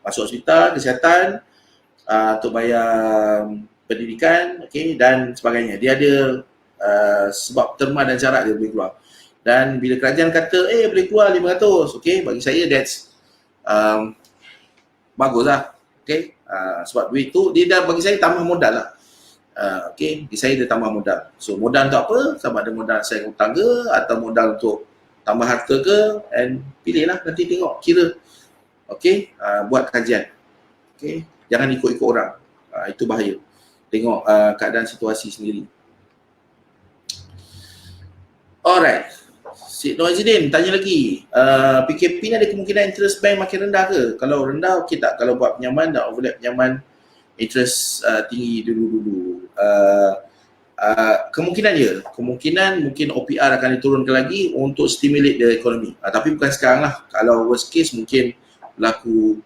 S1: masuk hospital, kesihatan, untuk bayar pendidikan, okay, dan sebagainya. Dia ada sebab terma dan syarat dia boleh keluar. Dan bila kerajaan kata, boleh keluar 500, okay, bagi saya that's bagus lah. Okay, sebab duit tu dia dah bagi saya tambah modal lah. Okay, bagi saya dia tambah modal. So modal untuk apa? Sama ada modal saya hutang ke atau modal untuk tambah harta ke, and pilih lah, nanti tengok, kira. Okay, buat kajian. Okay, jangan ikut-ikut orang. Itu bahaya. Tengok keadaan situasi sendiri. Alright, Cik Noazidin tanya lagi, PKP ni ada kemungkinan interest bank makin rendah ke? Kalau rendah okey tak? Kalau buat pinjaman dan overlap pinjaman interest tinggi dulu-dulu. Kemungkinan ya, kemungkinan mungkin OPR akan diturunkan lagi untuk stimulate the economy. Tapi bukan sekarang lah. Kalau worst case mungkin berlaku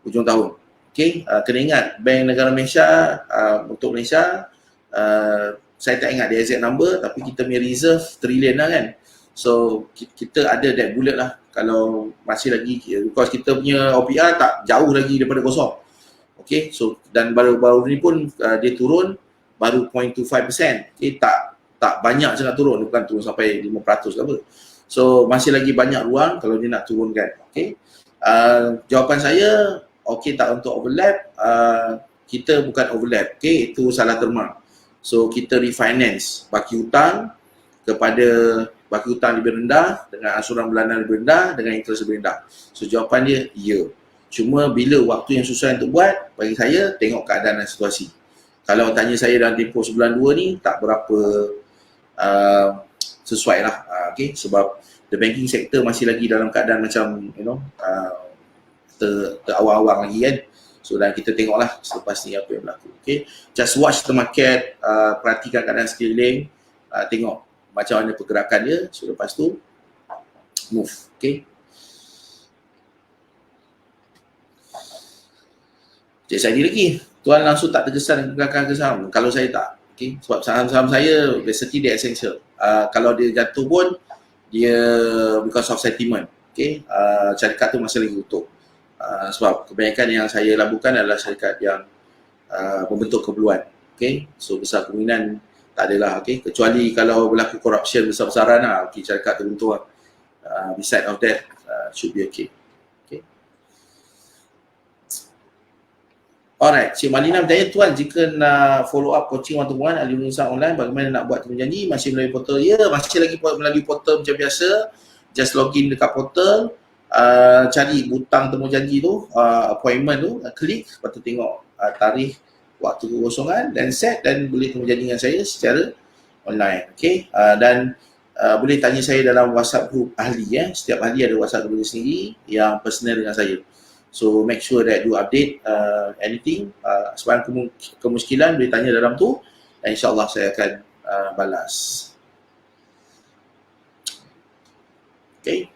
S1: hujung tahun. Okay, kena ingat Bank Negara Malaysia untuk Malaysia, saya tak ingat the exact number, tapi kita punya reserve trilion lah kan. So kita ada that bullet lah kalau masih lagi, because kita punya OPR tak jauh lagi daripada kosong. Okay, so dan baru-baru ni pun dia turun baru 0.25%. Okay, tak banyak sangat turun, bukan turun sampai 5% ke apa. So masih lagi banyak ruang kalau dia nak turunkan. Okay, jawapan saya okay tak untuk overlap. Kita bukan overlap, okay, itu salah terma. So kita refinance baki hutang kepada baki hutang lebih rendah dengan angsuran bulanan lebih rendah dengan interest lebih rendah. So jawapan dia ya. Cuma bila waktu yang susah untuk buat, bagi saya tengok keadaan dan situasi. Kalau tanya saya dalam tempoh sebulan 2 ni tak berapa sesuai lah. Okay, sebab the banking sector masih lagi dalam keadaan macam terawang-awang lagi kan. So dan kita tengoklah selepas ni apa yang berlaku. Okay, just watch the market, perhatikan keadaan sekeliling, tengok macam mana pergerakan dia. So lepas tu move. Okay, Cik Saidi lagi, Tuan langsung tak terkesan dengan pergerakan ke saham? Kalau saya tak. Okay? Sebab saham-saham saya basically dia essential. Kalau dia jatuh pun dia because of sentiment. Okay? Syarikat tu masih lagi utuh. Sebab kebanyakan yang saya labuhkan adalah syarikat yang membentuk keperluan. Okay? So besar kemungkinan tak adalah. Okay? Kecuali kalau berlaku corruption besar-besaran lah. Okay, syarikat tu bentuk lah. Beside of that, should be okay. Okay. Alright, Cik Malina bertanya, Tuan, jika nak follow up coaching one-to-one ahli urusan online, bagaimana nak buat temu janji? Masih melalui portal? Ya, masih lagi melalui portal macam biasa. Just login dekat portal, cari butang temu janji tu, appointment tu, klik, lepas tu tengok tarikh, waktu kekosongan dan set, dan boleh temu janji dengan saya secara online. Okay, dan boleh tanya saya dalam WhatsApp group ahli. Setiap ahli ada WhatsApp group sendiri yang personal dengan saya. So make sure that you update anything, sebarang kemuskilan boleh tanya dalam tu, dan insyaAllah saya akan balas. Okay.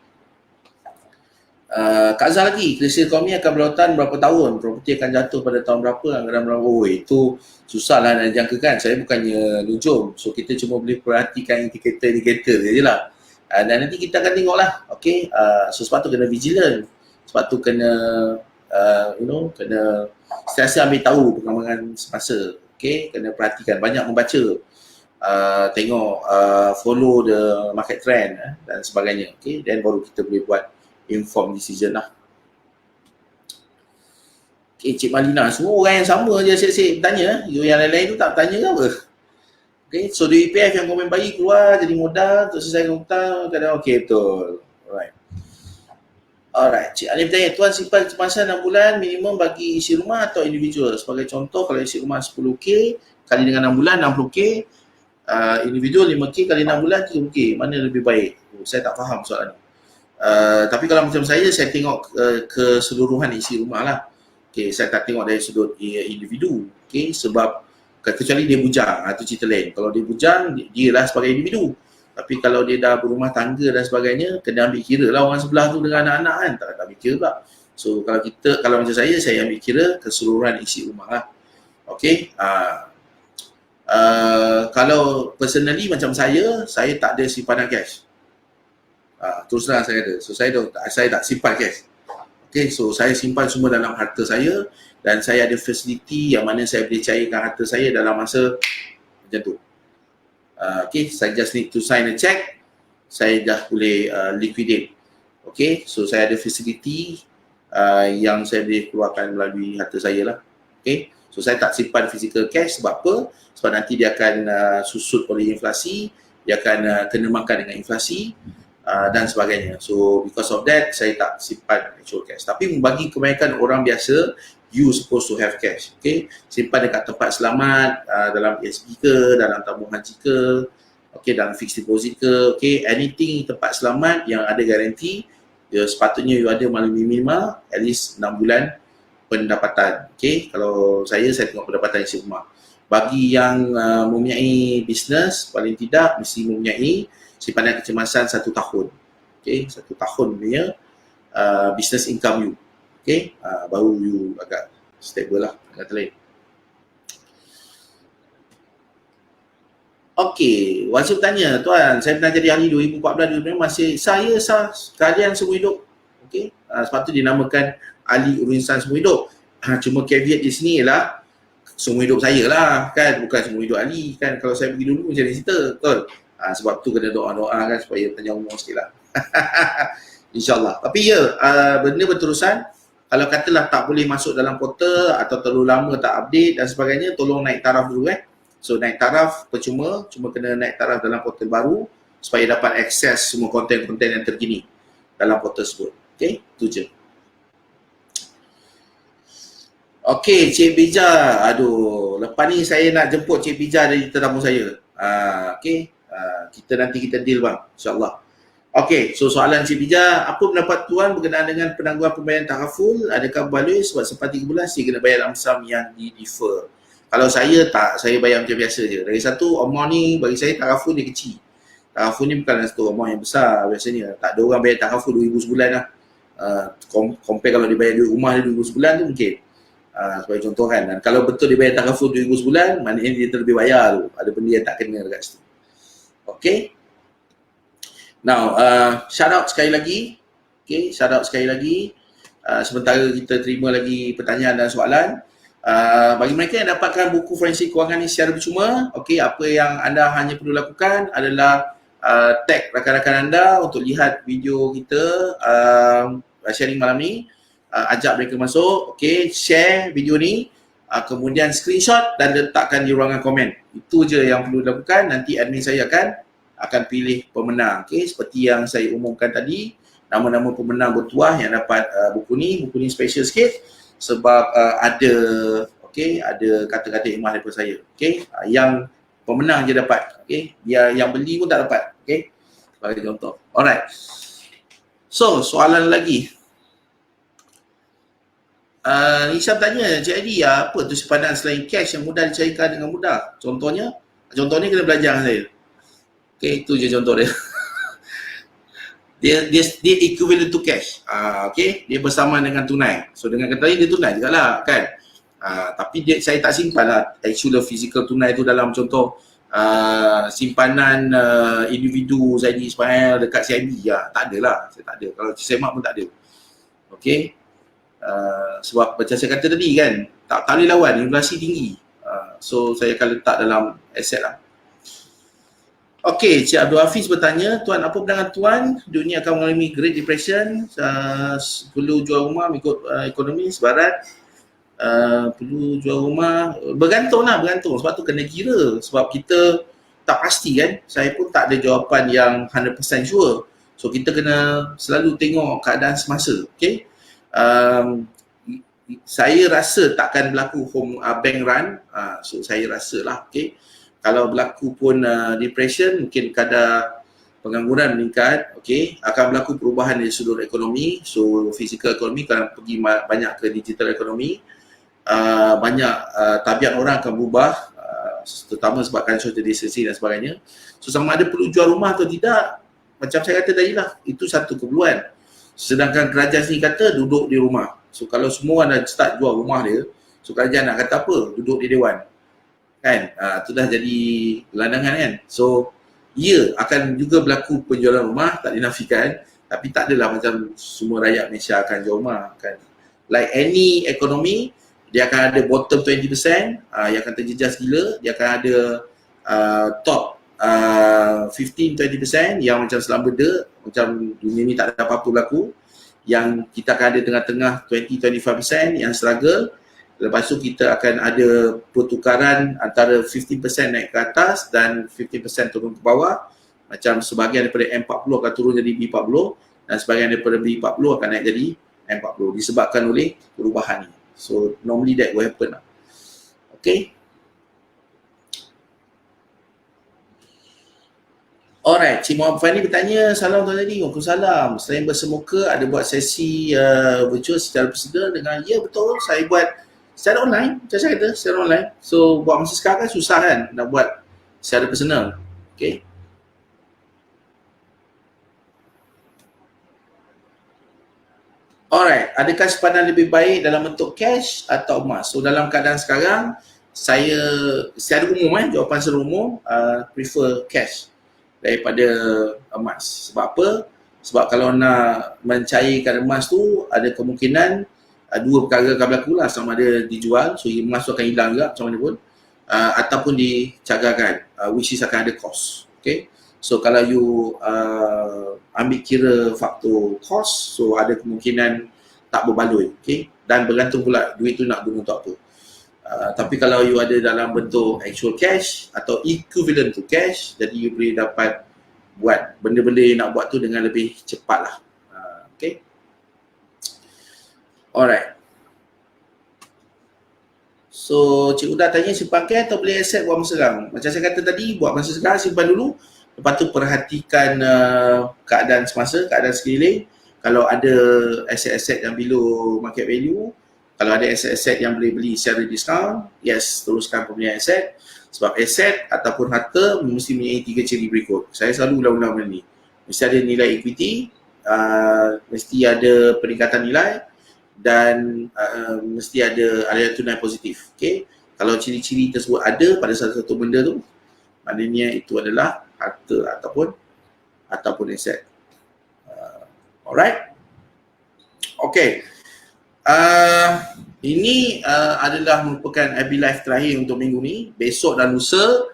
S1: Kak Azhar lagi, krisis ekonomi akan berlakukan berapa tahun? Properti akan jatuh pada tahun berapa? Anggaran berapa? Itu susahlah nak dijangkakan. Saya bukannya nujum. So kita cuma boleh perhatikan indikator-indikator je lah. Dan nanti kita akan tengoklah. Okay. So sebab tu kena vigilant. Sebab tu kena kena sentiasa ambil tahu perkembangan semasa. Okay. Kena perhatikan, banyak membaca. Tengok, follow the market trend dan sebagainya. Okay. Dan baru kita boleh buat informed decision lah. Okay, Cik Malina, semua orang yang sama je asyik-asyik bertanya. Yang lain-lain tu tak bertanya ke apa? Okay, so duit EPF yang komen bagi keluar jadi modal untuk selesaikan hutang, kadang okay, betul. Alright, Cik Ali bertanya, Tuan simpan kecemasan 6 bulan minimum bagi isi rumah atau individual? Sebagai contoh, kalau isi rumah 10K kali dengan 6 bulan 60K, individual 5K kali 6 bulan 30K, mana lebih baik? Saya tak faham soalan ni. Tapi kalau macam saya tengok keseluruhan isi rumah lah. Okay, saya tak tengok dari sudut individu. Okay, sebab kecuali dia bujang, itu cerita lain. Kalau dia bujang, dia lah sebagai individu. Tapi kalau dia dah berumah tangga dan sebagainya, kena ambil kira lah orang sebelah tu dengan anak-anak kan. Tak ambil kira pula. So kalau macam saya ambil kira keseluruhan isi rumah lah. Okay. Kalau personally macam saya tak ada simpanan cash. Terus terang saya ada. So saya tak simpan cash. Okay, so saya simpan semua dalam harta saya, dan saya ada facility yang mana saya boleh cairkan harta saya dalam masa macam tu. Okay, saya just need to sign a check, saya dah boleh liquidate. Okay, so saya ada facility yang saya boleh keluarkan melalui harta saya lah. Okay, so saya tak simpan physical cash. Sebab apa? Sebab nanti dia akan susut oleh inflasi, dia akan kena makan dengan inflasi dan sebagainya. So because of that, saya tak simpan actual cash. Tapi bagi kebanyakan orang biasa, you supposed to have cash. Okay, simpan dekat tempat selamat, dalam PSB ke, dalam tabung haji ke, okay, dalam fixed deposit ke, okay, anything tempat selamat yang ada garanti, sepatutnya you ada minimal at least 6 bulan pendapatan. Okay, kalau saya tengok pendapatan isi rumah. Bagi yang mempunyai bisnes, paling tidak mesti mempunyai simpanan kecemasan 1 tahun. Okay, 1 tahun punya business income you. Okay, baru you agak stable lah, kata lain. Okay, Wasil tanya, Tuan, saya pernah jadi ahli 2014-2015, masih saya sah sekalian seumur hidup. Okay, sebab tu dinamakan ahli urusan seumur hidup. Cuma caveat di sini ialah seumur hidup saya lah, kan, bukan seumur hidup ahli, kan. Kalau saya pergi dulu macam cerita, betul. Sebab tu kena doa-doa kan supaya panjang umur sikit lah. InsyaAllah. Tapi ya, benda berterusan. Kalau katalah tak boleh masuk dalam portal atau terlalu lama tak update dan sebagainya, tolong naik taraf dulu. So naik taraf percuma, cuma kena naik taraf dalam portal baru supaya dapat akses semua konten-konten yang terkini dalam portal tersebut. Okay, itu je. Okay, Cik Bija. Aduh, lepas ni saya nak jemput Cik Bija dari tetamu saya. Okay, nanti kita deal bang, insyaAllah. Okey, so soalan Cik Bija, apa pendapat Tuan berkenaan dengan penangguhan pembayaran tahaful? Adakah baloi sebab sempat 3 bulan saya kena bayar lamsam yang di-defer? Kalau saya tak, saya bayar macam biasa je. Dari satu, amount ni bagi saya tahaful ni kecil. Tahaful ni bukan satu amount yang besar biasanya. Tak ada orang bayar tahaful 2,000 sebulan lah. Compare kalau dia bayar duit rumah dia 2,000 sebulan tu mungkin. Sebagai contoh kan. Dan kalau betul dia bayar taraf 2,000 sebulan, maknanya dia terlebih bayar tu. Ada benda yang tak kena dekat situ. Okay. Now, shout out sekali lagi. Okay, shout out sekali lagi. Sementara kita terima lagi pertanyaan dan soalan. Bagi mereka yang dapatkan buku forensik kewangan ni secara percuma, okay, apa yang anda hanya perlu lakukan adalah tag rakan-rakan anda untuk lihat video kita sharing malam ni, ajak mereka masuk, okay, share video ni, kemudian screenshot dan letakkan di ruangan komen. Itu je yang perlu dilakukan. Nanti admin saya akan pilih pemenang, okay, seperti yang saya umumkan tadi. Nama-nama pemenang bertuah yang dapat buku ni special sikit sebab ada kata-kata hikmah daripada saya, okay. Yang pemenang je dapat, okay, yang beli pun tak dapat, okay, sebagai contoh. Alright, so soalan lagi. Nisa tanya, Cik Adi, apa tu simpanan selain cash yang mudah dicairkan dengan mudah? Contohnya kena belajar dengan saya, okay, itu je contoh dia. Dia equivalent to cash, okay, dia bersama dengan tunai. So dengan kata lain dia tunai juga lah kan. Tapi saya tak simpan lah actual physical tunai tu dalam contoh simpanan individu Zaidi Ismail dekat CIB. Tak ada lah, saya tak ada. Kalau CIMAP pun tak ada. Okay. Sebab macam saya kata tadi kan, tak boleh lawan, inflasi tinggi. So saya akan letak dalam aset lah. Okey, Cik Abdul Hafiz bertanya, Tuan, apa pandangan Tuan dunia akan mengalami Great Depression, perlu jual rumah mengikut ekonomi sebarat, perlu jual rumah, bergantung sebab tu kena kira, sebab kita tak pasti kan. Saya pun tak ada jawapan yang 100% sure, so kita kena selalu tengok keadaan semasa. Okay, saya rasa takkan berlaku bank run, so saya rasa lah, okay, kalau berlaku pun depression, mungkin kadar pengangguran meningkat, okay, akan berlaku perubahan dari sudut ekonomi. So physical ekonomi akan pergi banyak ke digital ekonomi, banyak tabiat orang akan berubah, terutama sebabkan social distancing dan sebagainya. So sama ada perlu jual rumah atau tidak, macam saya kata tadi lah, itu satu keperluan. Sedangkan kerajaan sendiri kata duduk di rumah. So kalau semua dah start jual rumah dia, so kerajaan nak kata apa? Duduk di dewan kan, itu dah jadi landangan kan. So akan juga berlaku penjualan rumah, tak dinafikan, tapi tak adalah macam semua rakyat Malaysia akan jual rumah kan. Like any economy, dia akan ada bottom 20% yang akan terjejas gila, dia akan ada top 15-20% yang macam selamba macam dunia ni tak ada apa-apa berlaku, yang kita akan ada tengah-tengah 20-25% yang struggle. Lepas tu kita akan ada pertukaran antara 15% naik ke atas dan 15% turun ke bawah. Macam sebahagian daripada M40 akan turun jadi B40 dan sebahagian daripada B40 akan naik jadi M40 disebabkan oleh perubahan ni. So normally that will happen lah. Okay. Alright, Cik Muhammad Fani bertanya, salam Tuan Adi. Waalaikumsalam. Selain bersemuka, ada buat sesi virtual secara personal dengan, ya betul, saya buat secara online, macam saya kata, secara online. So buat masa sekarang kan susah kan nak buat secara personal. Okay. Alright, adakah simpanan lebih baik dalam bentuk cash atau emas? So dalam keadaan sekarang, saya secara umum jawapan secara umum prefer cash daripada emas. Sebab apa? Sebab kalau nak mencairkan emas tu, ada kemungkinan dua perkara akan berlaku lah, sama ada dijual, so emas tu akan hilang juga macam mana pun, ataupun dicagarkan, which is akan ada cost. Okay, so kalau you ambil kira faktor cost, so ada kemungkinan tak berbaloi, okay, dan bergantung pula duit tu nak guna untuk apa. Tapi kalau you ada dalam bentuk actual cash atau equivalent to cash, jadi you boleh dapat buat benda-benda yang nak buat tu dengan lebih cepat lah. Okay. Alright. So Cik Uda tanya, simpan cash atau beli aset buat masa sekarang? Macam saya kata tadi, buat masa sekarang simpan dulu. Lepas tu perhatikan keadaan semasa, keadaan sekeliling. Kalau ada aset-aset yang below market value, kalau ada aset-aset yang boleh beli secara diskaun, yes, teruskan pembelian aset. Sebab aset ataupun harta mesti mempunyai 3 ciri berikut. Saya selalu ulang-ulang benda ni. Mesti ada nilai equity, mesti ada peningkatan nilai, dan mesti ada aliran tunai positif. Okay? Kalau ciri-ciri tersebut ada pada satu benda tu, maknanya itu adalah harta ataupun aset. Alright? Okay. Ini adalah merupakan FB Live terakhir untuk minggu ni. Besok dan lusa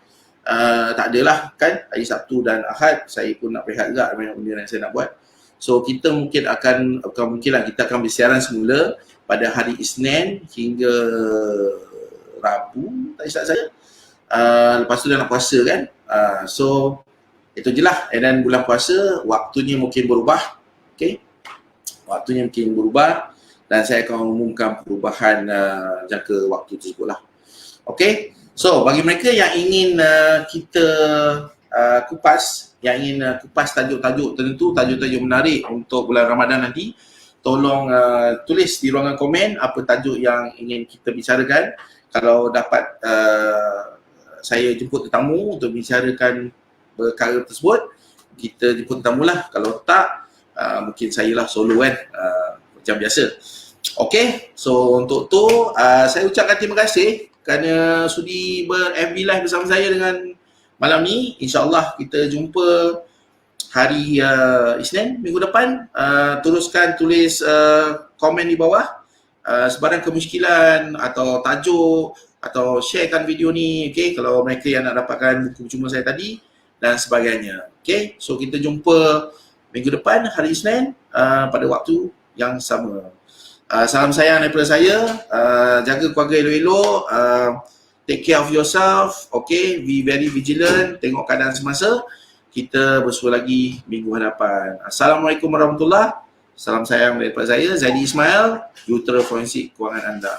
S1: tak adalah kan, hari Sabtu dan Ahad saya pun nak rehat juga, banyak benda yang saya nak buat. So kita mungkin kita akan bersiaran semula pada hari Isnin hingga Rabu, tak silap saya. Lepas tu dah nak puasa kan. So itu je lah. Dan bulan puasa waktunya mungkin berubah. Okay, waktunya mungkin berubah dan saya akan umumkan perubahan jangka waktu tersebut lah. Okay, so bagi mereka yang ingin kita kupas, yang ingin kupas tajuk-tajuk tertentu, tajuk-tajuk menarik untuk bulan Ramadan nanti, tolong tulis di ruangan komen apa tajuk yang ingin kita bicarakan. Kalau dapat saya jemput tetamu untuk bicarakan perkara tersebut, kita jemput tetamu lah. Kalau tak, mungkin saya lah solo kan, macam biasa. Okay, so untuk tu saya ucapkan terima kasih kerana sudi ber-FB Live bersama saya dengan malam ni. InsyaAllah kita jumpa hari Isnin minggu depan. Teruskan tulis komen di bawah sebarang kemusykilan atau tajuk, atau sharekan video ni. Okay, kalau mereka yang nak dapatkan buku percuma saya tadi dan sebagainya. Okay, so kita jumpa minggu depan hari Isnin pada waktu yang sama. Salam sayang daripada saya. Jaga keluarga elok-elok. Take care of yourself. Okay, be very vigilant. Tengok keadaan semasa. Kita bersua lagi minggu hadapan. Assalamualaikum warahmatullahi. Salam sayang daripada saya, Zaidi Ismail, Jurutera Forensik Kewangan anda.